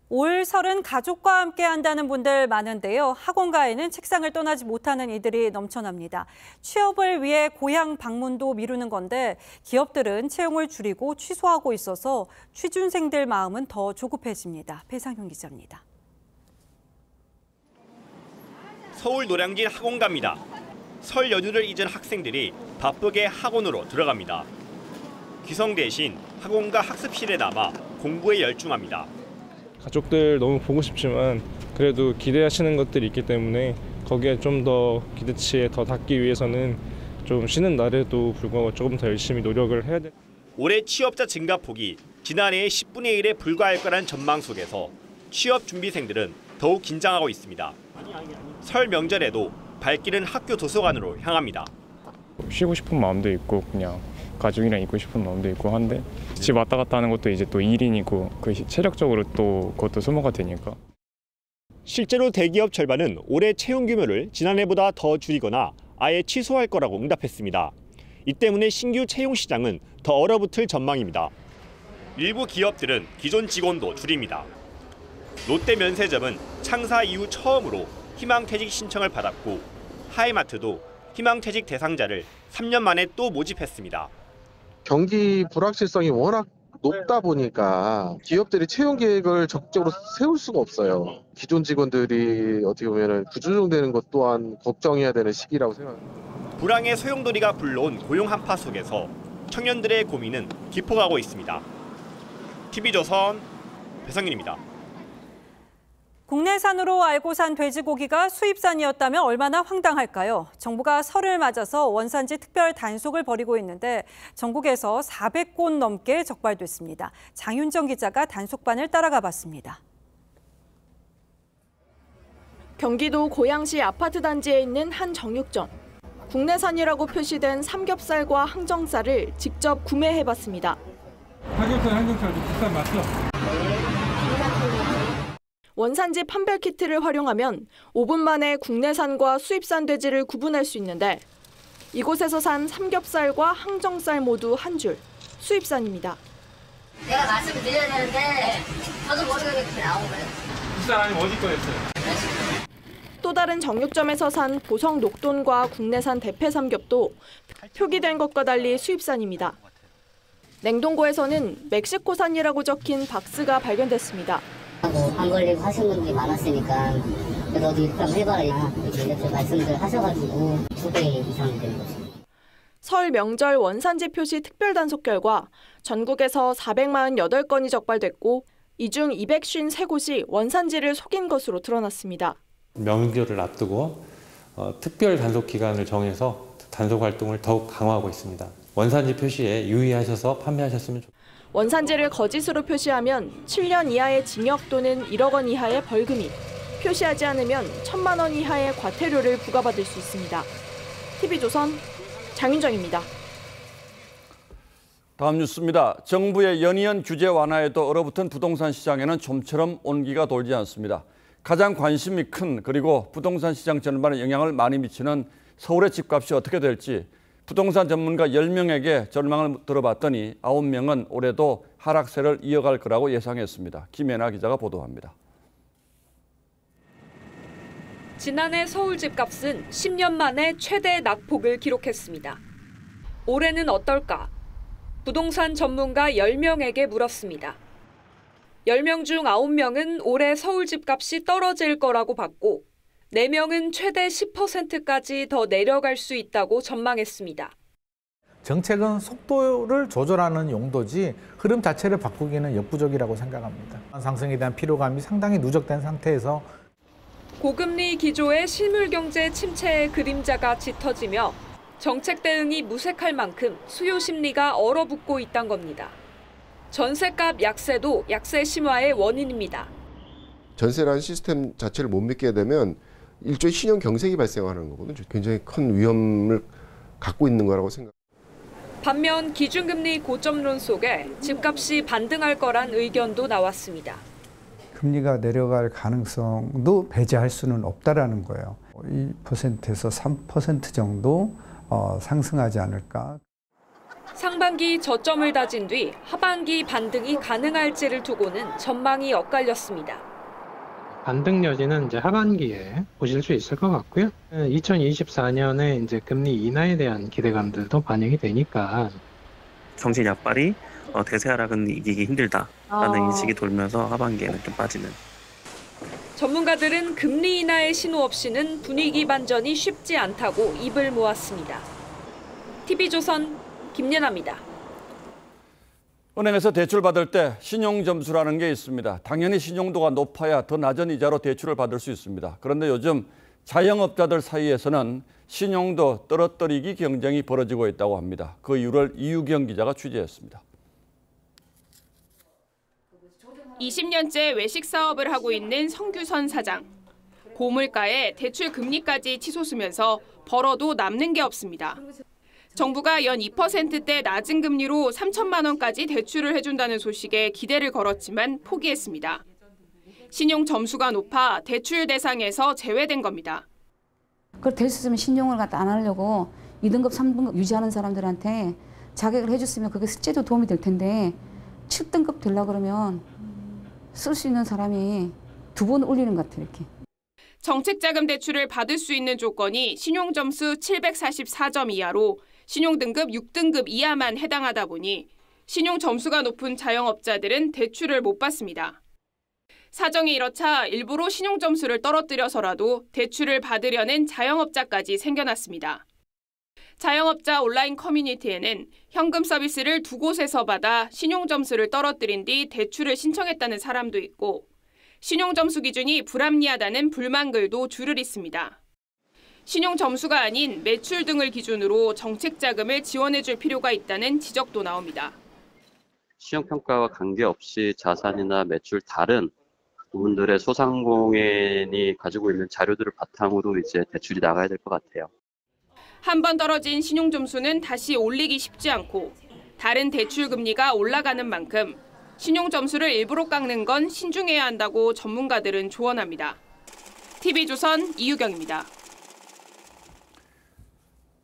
올 설은 가족과 함께 한다는 분들 많은데요. 학원가에는 책상을 떠나지 못하는 이들이 넘쳐납니다. 취업을 위해 고향 방문도 미루는 건데 기업들은 채용을 줄이고 취소하고 있어서 취준생들 마음은 더 조급해집니다. 배상윤 기자입니다. 서울 노량진 학원가입니다. 설 연휴를 잊은 학생들이 바쁘게 학원으로 들어갑니다. 귀성 대신 학원가 학습실에 남아 공부에 열중합니다. 가족들 너무 보고 싶지만 그래도 기대하시는 것들이 있기 때문에 거기에 좀 더 기대치에 더 닿기 위해서는 좀 쉬는 날에도 불구하고 조금 더 열심히 노력을 해야 돼. 올해 취업자 증가폭이 지난해의 10분의 1에 불과할 거란 전망 속에서 취업 준비생들은 더욱 긴장하고 있습니다. 설 명절에도 발길은 학교 도서관으로 향합니다. 쉬고 싶은 마음도 있고 그냥 가족이랑 있고 싶은 마음도 있고 한데 집 왔다 갔다 하는 것도 이제 또 일이니고 그 체력적으로 또 그것도 소모가 되니까. 실제로 대기업 절반은 올해 채용 규모를 지난해보다 더 줄이거나 아예 취소할 거라고 응답했습니다. 이 때문에 신규 채용 시장은 더 얼어붙을 전망입니다. 일부 기업들은 기존 직원도 줄입니다. 롯데면세점은 창사 이후 처음으로 희망퇴직 신청을 받았고 하이마트도 희망퇴직 대상자를 3년 만에 또 모집했습니다. 경기 불확실성이 워낙 높다 보니까 기업들이 채용 계획을 적극적으로 세울 수가 없어요. 기존 직원들이 어떻게 보면 구조조정되는 것 또한 걱정해야 되는 시기라고 생각합니다. 불황의 소용돌이가 불러온 고용 한파 속에서 청년들의 고민은 깊어가고 있습니다. TV조선 배성윤입니다. 국내산으로 알고 산 돼지고기가 수입산이었다면 얼마나 황당할까요? 정부가 설을 맞아서 원산지 특별 단속을 벌이고 있는데 전국에서 400곳 넘게 적발됐습니다. 장윤정 기자가 단속반을 따라가 봤습니다. 경기도 고양시 아파트 단지에 있는 한 정육점. 국내산이라고 표시된 삼겹살과 항정살을 직접 구매해봤습니다. 삼겹살, 항정살도 비싼 맞죠? 원산지 판별 키트를 활용하면 5분 만에 국내산과 수입산 돼지를 구분할 수 있는데 이곳에서 산 삼겹살과 항정살 모두 한 줄, 수입산입니다. 내가 말씀을 드려야 되는데 저도 모르게 그렇게 나온 거예요. 비싼 아니면 어디 거였어요? 또 다른 정육점에서 산 보성 녹돈과 국내산 대패 삼겹도 표기된 것과 달리 수입산입니다. 냉동고에서는 멕시코산이라고 적힌 박스가 발견됐습니다. 안 걸리고 하신 분들이 많았으니까 너도 이렇게 한번 해봐라 이렇게 말씀들 하셔가지고 2배 이상 되는 거죠. 설 명절 원산지 표시 특별 단속 결과 전국에서 448건이 적발됐고 이 중 253곳이 원산지를 속인 것으로 드러났습니다. 명절을 앞두고 특별 단속 기간을 정해서 단속 활동을 더욱 강화하고 있습니다. 원산지 표시에 유의하셔서 판매하셨으면 좋겠습니다. 원산지를 거짓으로 표시하면 7년 이하의 징역 또는 1억 원 이하의 벌금이, 표시하지 않으면 1,000만 원 이하의 과태료를 부과받을 수 있습니다. TV조선 장윤정입니다. 다음 뉴스입니다. 정부의 연이은 규제 완화에도 얼어붙은 부동산 시장에는 좀처럼 온기가 돌지 않습니다. 가장 관심이 큰 그리고 부동산 시장 전반에 영향을 많이 미치는 서울의 집값이 어떻게 될지 부동산 전문가 10명에게 전망을 들어봤더니 9명은 올해도 하락세를 이어갈 거라고 예상했습니다. 김혜나 기자가 보도합니다. 지난해 서울 집값은 10년 만에 최대 낙폭을 기록했습니다. 올해는 어떨까? 부동산 전문가 10명에게 물었습니다. 10명 중 9명은 올해 서울 집값이 떨어질 거라고 봤고 4명은 최대 10%까지 더 내려갈 수 있다고 전망했습니다. 정책은 속도를 조절하는 용도지 흐름 자체를 바꾸기는 역부족이라고 생각합니다. 상승에 대한 피로감이 상당히 누적된 상태에서 고금리 기조의 실물경제 침체의 그림자가 짙어지며 정책 대응이 무색할 만큼 수요 심리가 얼어붙고 있다는 겁니다. 전세값 약세도 약세 심화의 원인입니다. 전세라는 시스템 자체를 못 믿게 되면 일종의 신용 경색이 발생하는 거거든요. 굉장히 큰 위험을 갖고 있는 거라고 생각합니다. 반면 기준금리 고점론 속에 집값이 반등할 거란 의견도 나왔습니다. 금리가 내려갈 가능성도 배제할 수는 없다라는 거예요. 2%에서 3% 정도 상승하지 않을까. 상반기 저점을 다진 뒤 하반기 반등이 가능할지를 두고는 전망이 엇갈렸습니다. 반등 여지는 이제 하반기에 보실 수 있을 것 같고요. 2024년에 이제 금리 인하에 대한 기대감들도 반영이 되니까 정책 약발이 대세 하락은 이기기 힘들다라는 인식이 돌면서 하반기에는 좀 빠지는. 전문가들은 금리 인하의 신호 없이는 분위기 반전이 쉽지 않다고 입을 모았습니다. TV조선 김예나입니다. 은행에서 대출 받을 때 신용점수라는 게 있습니다. 당연히 신용도가 높아야 더 낮은 이자로 대출을 받을 수 있습니다. 그런데 요즘 자영업자들 사이에서는 신용도 떨어뜨리기 경쟁이 벌어지고 있다고 합니다. 그 이유를 이유경 기자가 취재했습니다. 20년째 외식 사업을 하고 있는 성규선 사장. 고물가에 대출 금리까지 치솟으면서 벌어도 남는 게 없습니다. 정부가 연 2%대 낮은 금리로 3천만 원까지 대출을 해준다는 소식에 기대를 걸었지만 포기했습니다. 신용 점수가 높아 대출 대상에서 제외된 겁니다. 그걸 될 수 있으면 신용을 안 하려고 2등급, 3등급 유지하는 사람들한테 자격을 해줬으면 그게 실제로 도움이 될 텐데 7등급 되려고 그러면 쓸 수 있는 사람이 2번 올리는 것 같아요. 이렇게. 정책자금 대출을 받을 수 있는 조건이 신용점수 744점 이하로 신용등급 6등급 이하만 해당하다 보니 신용점수가 높은 자영업자들은 대출을 못 받습니다. 사정이 이렇자 일부러 신용점수를 떨어뜨려서라도 대출을 받으려는 자영업자까지 생겨났습니다. 자영업자 온라인 커뮤니티에는 현금 서비스를 2곳에서 받아 신용점수를 떨어뜨린 뒤 대출을 신청했다는 사람도 있고 신용점수 기준이 불합리하다는 불만글도 줄을 잇습니다. 신용점수가 아닌 매출 등을 기준으로 정책자금을 지원해줄 필요가 있다는 지적도 나옵니다. 신용평가와 관계없이 자산이나 매출 다른 부분들의 소상공인이 가지고 있는 자료들을 바탕으로 이제 대출이 나가야 될 것 같아요. 한 번 떨어진 신용점수는 다시 올리기 쉽지 않고 다른 대출 금리가 올라가는 만큼 신용점수를 일부러 깎는 건 신중해야 한다고 전문가들은 조언합니다. TV조선 이유경입니다.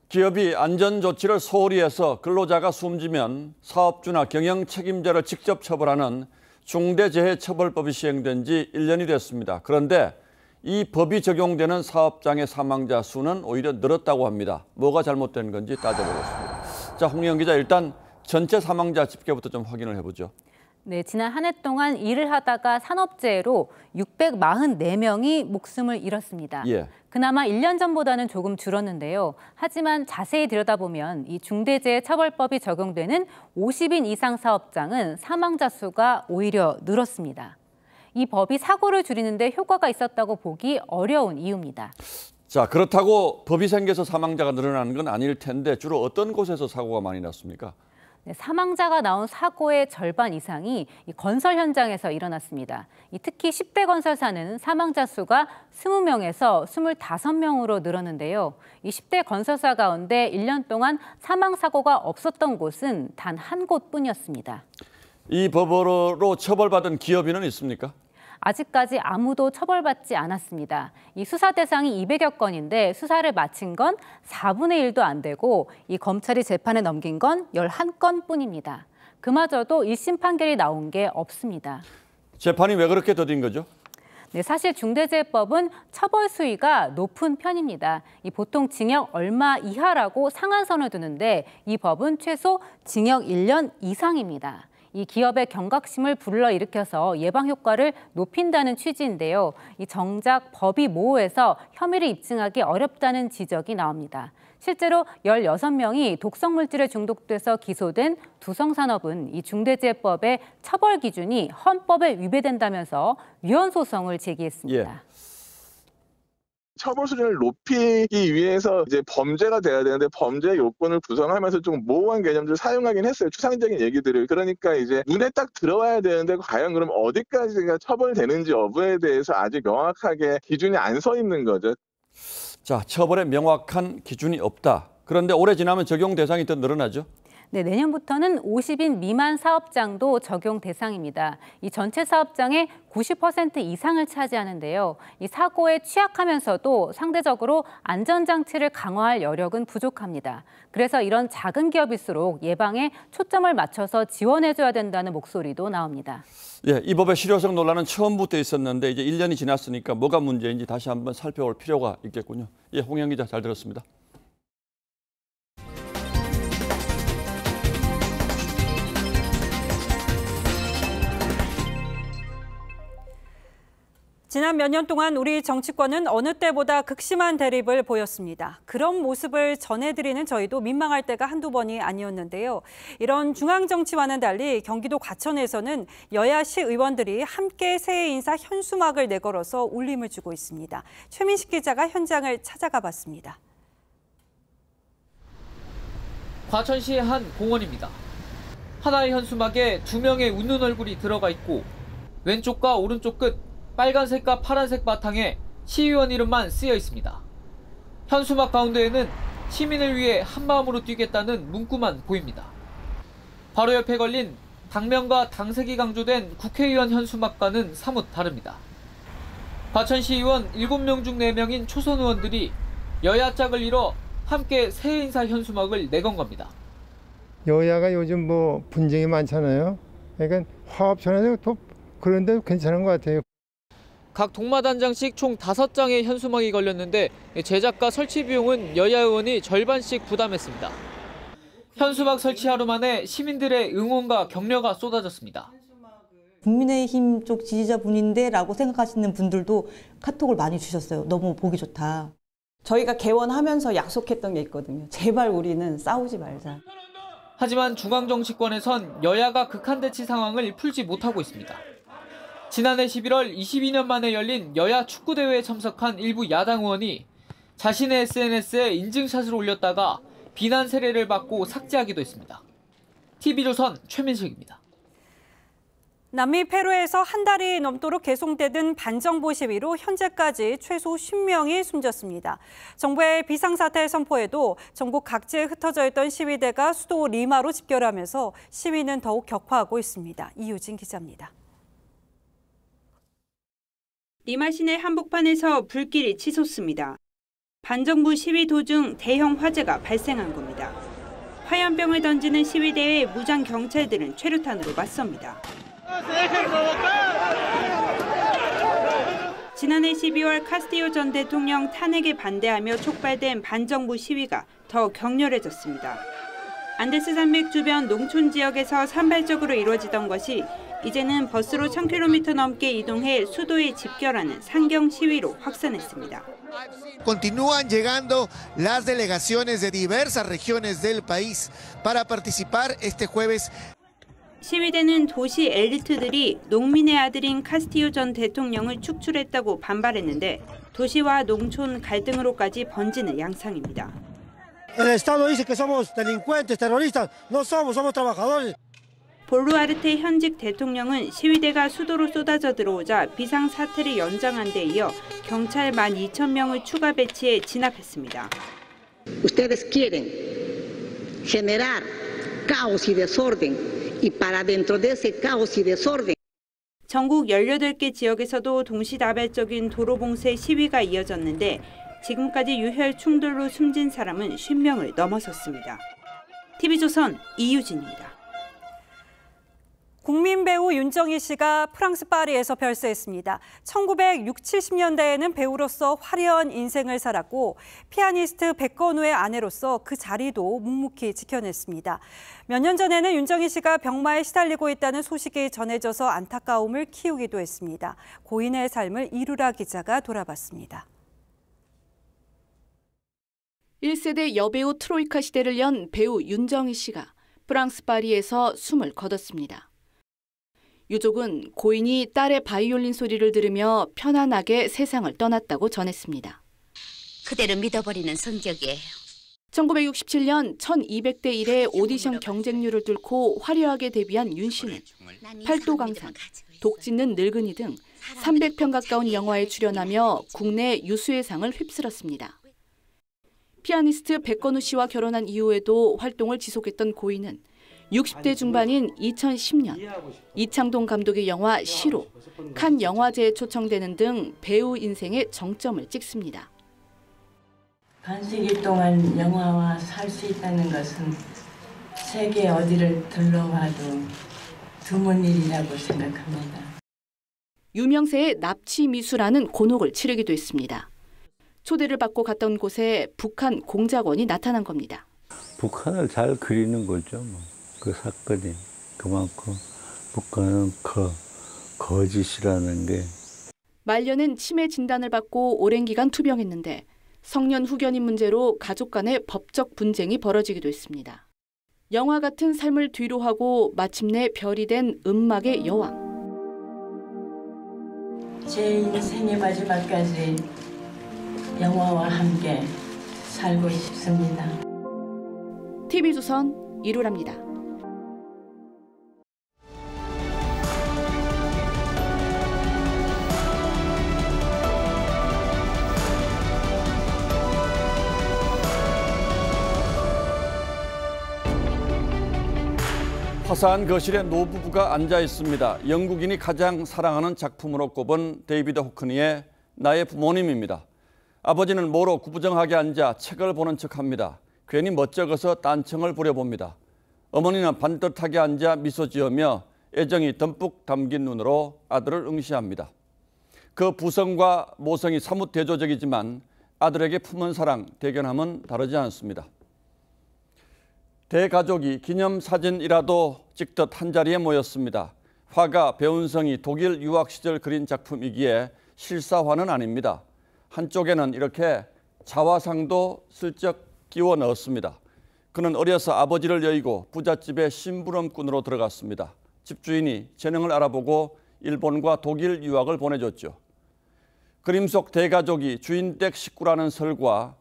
기업이 안전조치를 소홀히 해서 근로자가 숨지면 사업주나 경영 책임자를 직접 처벌하는 중대재해처벌법이 시행된 지 1년이 됐습니다. 그런데 이 법이 적용되는 사업장의 사망자 수는 오히려 늘었다고 합니다. 뭐가 잘못된 건지 따져보겠습니다. 자, 홍영 기자, 일단 전체 사망자 집계부터 좀 확인을 해보죠. 네, 지난 한 해 동안 일을 하다가 산업재해로 644명이 목숨을 잃었습니다. 예. 그나마 1년 전보다는 조금 줄었는데요. 하지만 자세히 들여다보면 이 중대재해처벌법이 적용되는 50인 이상 사업장은 사망자 수가 오히려 늘었습니다. 이 법이 사고를 줄이는데 효과가 있었다고 보기 어려운 이유입니다. 자, 그렇다고 법이 생겨서 사망자가 늘어나는 건 아닐 텐데 주로 어떤 곳에서 사고가 많이 났습니까? 네, 사망자가 나온 사고의 절반 이상이 이 건설 현장에서 일어났습니다. 특히 10대 건설사는 사망자 수가 20명에서 25명으로 늘었는데요. 이 10대 건설사 가운데 1년 동안 사망 사고가 없었던 곳은 단 한 곳뿐이었습니다. 이 법으로 처벌받은 기업인은 있습니까? 아직까지 아무도 처벌받지 않았습니다. 이 수사 대상이 200여 건인데 수사를 마친 건 4분의 1도 안 되고 이 검찰이 재판에 넘긴 건 11건뿐입니다. 그마저도 1심 판결이 나온 게 없습니다. 재판이 왜 그렇게 더딘 거죠? 네, 사실 중대재해법은 처벌 수위가 높은 편입니다. 보통 징역 얼마 이하라고 상한선을 두는데 이 법은 최소 징역 1년 이상입니다. 이 기업의 경각심을 불러일으켜서 예방 효과를 높인다는 취지인데요. 정작 법이 모호해서 혐의를 입증하기 어렵다는 지적이 나옵니다. 실제로 16명이 독성물질에 중독돼서 기소된 두성산업은 이 중대재해법의 처벌 기준이 헌법에 위배된다면서 위헌 소송을 제기했습니다. 예. 처벌 수준을 높이기 위해서 이제 범죄가 돼야 되는데 범죄 요건을 구성하면서 좀 모호한 개념들을 사용하긴 했어요. 추상적인 얘기들을. 그러니까 이제 눈에 딱 들어와야 되는데 과연 그럼 어디까지가 처벌되는지 여부에 대해서 아직 명확하게 기준이 안 서 있는 거죠. 자, 처벌에 명확한 기준이 없다. 그런데 올해 지나면 적용 대상이 더 늘어나죠? 네, 내년부터는 50인 미만 사업장도 적용 대상입니다. 이 전체 사업장의 90% 이상을 차지하는데요. 이 사고에 취약하면서도 상대적으로 안전장치를 강화할 여력은 부족합니다. 그래서 이런 작은 기업일수록 예방에 초점을 맞춰서 지원해줘야 된다는 목소리도 나옵니다. 예, 이 법의 실효성 논란은 처음부터 있었는데 이제 1년이 지났으니까 뭐가 문제인지 다시 한번 살펴볼 필요가 있겠군요. 예, 홍영 기자 잘 들었습니다. 지난 몇 년 동안 우리 정치권은 어느 때보다 극심한 대립을 보였습니다. 그런 모습을 전해드리는 저희도 민망할 때가 한두 번이 아니었는데요. 이런 중앙정치와는 달리 경기도 과천에서는 여야 시의원들이 함께 새해 인사 현수막을 내걸어서 울림을 주고 있습니다. 최민식 기자가 현장을 찾아가 봤습니다. 과천시의 한 공원입니다. 하나의 현수막에 2명의 웃는 얼굴이 들어가 있고 왼쪽과 오른쪽 끝 빨간색과 파란색 바탕에 시의원 이름만 쓰여 있습니다. 현수막 가운데에는 시민을 위해 한마음으로 뛰겠다는 문구만 보입니다. 바로 옆에 걸린 당명과 당색이 강조된 국회의원 현수막과는 사뭇 다릅니다. 과천시의원 7명 중 4명인 초선 의원들이 여야 짝을 이뤄 함께 새해 인사 현수막을 내건 겁니다. 여야가 요즘 뭐 분쟁이 많잖아요. 그러니까 화합천에서 또 그런데 괜찮은 것 같아요. 각 동마단장씩 총 5장의 현수막이 걸렸는데 제작과 설치 비용은 여야 의원이 절반씩 부담했습니다. 현수막 설치 하루 만에 시민들의 응원과 격려가 쏟아졌습니다. 국민의힘 쪽 지지자분인데 라고 생각하시는 분들도 카톡을 많이 주셨어요. 너무 보기 좋다. 저희가 개원하면서 약속했던 게 있거든요. 제발 우리는 싸우지 말자. 하지만 중앙정치권에선 여야가 극한대치 상황을 풀지 못하고 있습니다. 지난해 11월 22년 만에 열린 여야 축구대회에 참석한 일부 야당 의원이 자신의 SNS에 인증샷을 올렸다가 비난 세례를 받고 삭제하기도 했습니다. TV조선 최민식입니다. 남미 페루에서 한 달이 넘도록 계속되던 반정부 시위로 현재까지 최소 10명이 숨졌습니다. 정부의 비상사태 선포에도 전국 각지에 흩어져 있던 시위대가 수도 리마로 집결하면서 시위는 더욱 격화하고 있습니다. 이유진 기자입니다. 리마 시내 한복판에서 불길이 치솟습니다. 반정부 시위 도중 대형 화재가 발생한 겁니다. 화염병을 던지는 시위대에 무장 경찰들은 최루탄으로 맞섭니다. 지난해 12월 카스티요 전 대통령 탄핵에 반대하며 촉발된 반정부 시위가 더 격렬해졌습니다. 안데스 산맥 주변 농촌 지역에서 산발적으로 이루어지던 것이 이제는 버스로 1000km 넘게 이동해 수도에 집결하는 상경 시위로 확산했습니다. Continúan llegando las delegaciones de diversas regiones del país para participar este jueves. 시위대는 도시 엘리트들이 농민의 아들인 카스티요 전 대통령을 축출했다고 반발했는데 도시와 농촌 갈등으로까지 번지는 양상입니다. El Estado dice que somos delincuentes, terroristas. No somos trabajadores. 볼루아르테 현직 대통령은 시위대가 수도로 쏟아져 들어오자 비상사태를 연장한 데 이어 경찰 12,000명을 추가 배치해 진압했습니다. Ustedes quieren generar caos y desorden y para dentro de ese caos y desorden. 전국 18개 지역에서도 동시다발적인 도로봉쇄 시위가 이어졌는데 지금까지 유혈 충돌로 숨진 사람은 50명을 넘어섰습니다. TV조선 이유진입니다. 국민 배우 윤정희 씨가 프랑스 파리에서 별세했습니다. 1960, 70년대에는 배우로서 화려한 인생을 살았고 피아니스트 백건우의 아내로서 그 자리도 묵묵히 지켜냈습니다. 몇 년 전에는 윤정희 씨가 병마에 시달리고 있다는 소식이 전해져서 안타까움을 키우기도 했습니다. 고인의 삶을 이루라 기자가 돌아봤습니다. 1세대 여배우 트로이카 시대를 연 배우 윤정희 씨가 프랑스 파리에서 숨을 거뒀습니다. 유족은 고인이 딸의 바이올린 소리를 들으며 편안하게 세상을 떠났다고 전했습니다. 그대로 믿어버리는 성격이에요. 1967년 1200대 1의 오디션 경쟁률을 뚫고 화려하게 데뷔한 윤 씨는 팔도강산, 독짓는 늙은이 등 300편 가까운 영화에 출연하며 국내 유수의 상을 휩쓸었습니다. 피아니스트 백건우 씨와 결혼한 이후에도 활동을 지속했던 고인은 60대 중반인 2010년 이창동 감독의 영화 시로, 칸 영화제에 초청되는 등 배우 인생의 정점을 찍습니다. 반세기 동안 영화와 살 수 있다는 것은 세계 어디를 둘러봐도 드문 일이라고 생각합니다. 유명세의 납치미수라는 곤혹을 치르기도 했습니다. 초대를 받고 갔던 곳에 북한 공작원이 나타난 겁니다. 북한을 잘 그리는 거죠. 그 사건이 그만큼 북한은 거짓이라는 게. 말년은 치매 진단을 받고 오랜 기간 투병했는데 성년 후견인 문제로 가족 간의 법적 분쟁이 벌어지기도 했습니다. 영화 같은 삶을 뒤로하고 마침내 별이 된 음악의 여왕. 제 인생의 마지막까지 영화와 함께 살고 싶습니다. TV조선 이루랍니다. 화사한 거실에 노부부가 앉아 있습니다. 영국인이 가장 사랑하는 작품으로 꼽은 데이비드 호크니의 나의 부모님입니다. 아버지는 모로 구부정하게 앉아 책을 보는 척합니다. 괜히 멋쩍어서 딴청을 부려봅니다. 어머니는 반듯하게 앉아 미소 지으며 애정이 듬뿍 담긴 눈으로 아들을 응시합니다. 그 부성과 모성이 사뭇 대조적이지만 아들에게 품은 사랑, 대견함은 다르지 않습니다. 대가족이 기념사진이라도 찍듯 한자리에 모였습니다. 화가 배운성이 독일 유학 시절 그린 작품이기에 실사화는 아닙니다. 한쪽에는 이렇게 자화상도 슬쩍 끼워 넣었습니다. 그는 어려서 아버지를 여의고 부잣집의 심부름꾼으로 들어갔습니다. 집주인이 재능을 알아보고 일본과 독일 유학을 보내줬죠. 그림 속 대가족이 주인댁 식구라는 설과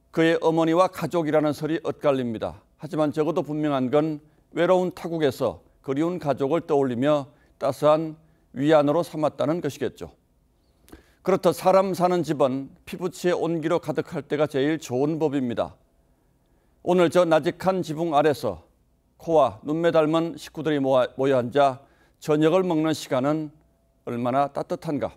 그의 어머니와 가족이라는 설이 엇갈립니다. 하지만 적어도 분명한 건 외로운 타국에서 그리운 가족을 떠올리며 따스한 위안으로 삼았다는 것이겠죠. 그렇듯 사람 사는 집은 피부치의 온기로 가득할 때가 제일 좋은 법입니다. 오늘 저 나직한 지붕 아래서 코와 눈매 닮은 식구들이 모여 앉아 저녁을 먹는 시간은 얼마나 따뜻한가.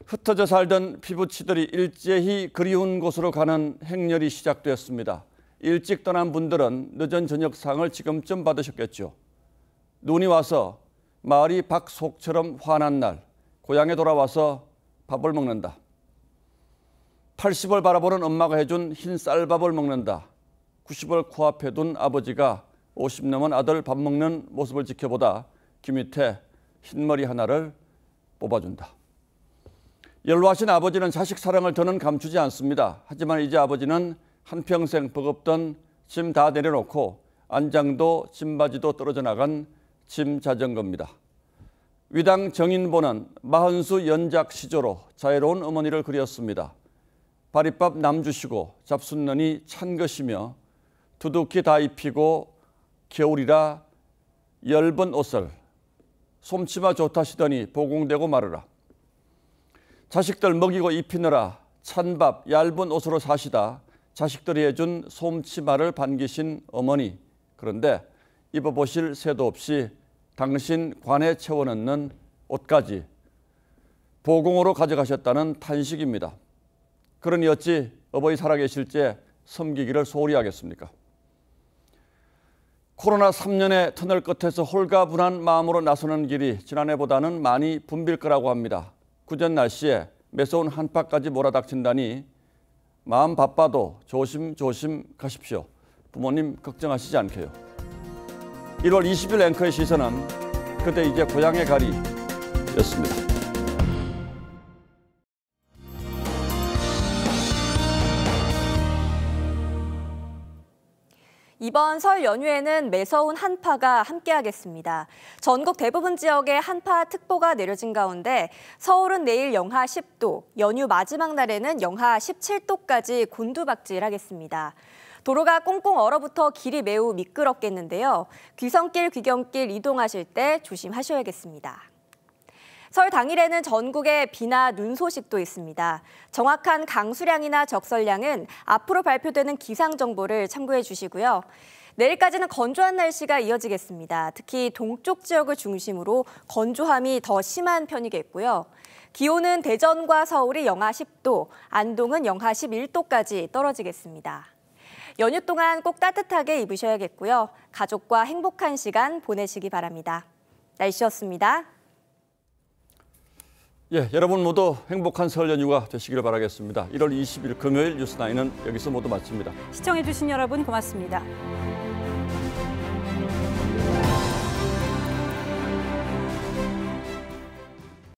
흩어져 살던 피부치들이 일제히 그리운 곳으로 가는 행렬이 시작되었습니다. 일찍 떠난 분들은 늦은 저녁상을 지금쯤 받으셨겠죠. 눈이 와서 마을이 박속처럼 환한 날, 고향에 돌아와서 밥을 먹는다. 80을 바라보는 엄마가 해준 흰 쌀밥을 먹는다. 90을 코앞에 둔 아버지가 50 넘은 아들 밥 먹는 모습을 지켜보다 귀 밑에 흰머리 하나를 뽑아준다. 연로하신 아버지는 자식 사랑을 더는 감추지 않습니다. 하지만 이제 아버지는 한평생 버겁던 짐 다 내려놓고 안장도 짐바지도 떨어져 나간 짐 자전거입니다. 위당 정인보는 마흔수 연작 시조로 자애로운 어머니를 그렸습니다. 바리밥 남주시고 잡숫는이 찬 것이며 두둑히 다 입히고 겨울이라 엷은 옷을 솜치마 좋다시더니 보공되고 말으라. 자식들 먹이고 입히느라 찬밥 얇은 옷으로 사시다 자식들이 해준 솜치마를 반기신 어머니. 그런데 입어보실 새도 없이 당신 관에 채워넣는 옷까지 보공으로 가져가셨다는 탄식입니다. 그러니 어찌 어버이 살아계실 때 섬기기를 소홀히 하겠습니까? 코로나 3년의 터널 끝에서 홀가분한 마음으로 나서는 길이 지난해보다는 많이 붐빌 거라고 합니다. 구전 날씨에 매서운 한파까지 몰아닥친다니 마음 바빠도 조심조심 가십시오. 부모님 걱정하시지 않게요. 1월 20일 앵커의 시선은 그대 이제 고향에 가리 였습니다. 이번 설 연휴에는 매서운 한파가 함께하겠습니다. 전국 대부분 지역에 한파특보가 내려진 가운데 서울은 내일 영하 10도, 연휴 마지막 날에는 영하 17도까지 곤두박질하겠습니다. 도로가 꽁꽁 얼어붙어 길이 매우 미끄럽겠는데요. 귀성길, 귀경길 이동하실 때 조심하셔야겠습니다. 설 당일에는 전국에 비나 눈 소식도 있습니다. 정확한 강수량이나 적설량은 앞으로 발표되는 기상정보를 참고해 주시고요. 내일까지는 건조한 날씨가 이어지겠습니다. 특히 동쪽 지역을 중심으로 건조함이 더 심한 편이겠고요. 기온은 대전과 서울이 영하 10도, 안동은 영하 11도까지 떨어지겠습니다. 연휴 동안 꼭 따뜻하게 입으셔야겠고요. 가족과 행복한 시간 보내시기 바랍니다. 날씨였습니다. 예, 여러분 모두 행복한 설 연휴가 되시기를 바라겠습니다. 1월 20일 금요일 뉴스9는 여기서 모두 마칩니다. 시청해주신 여러분 고맙습니다.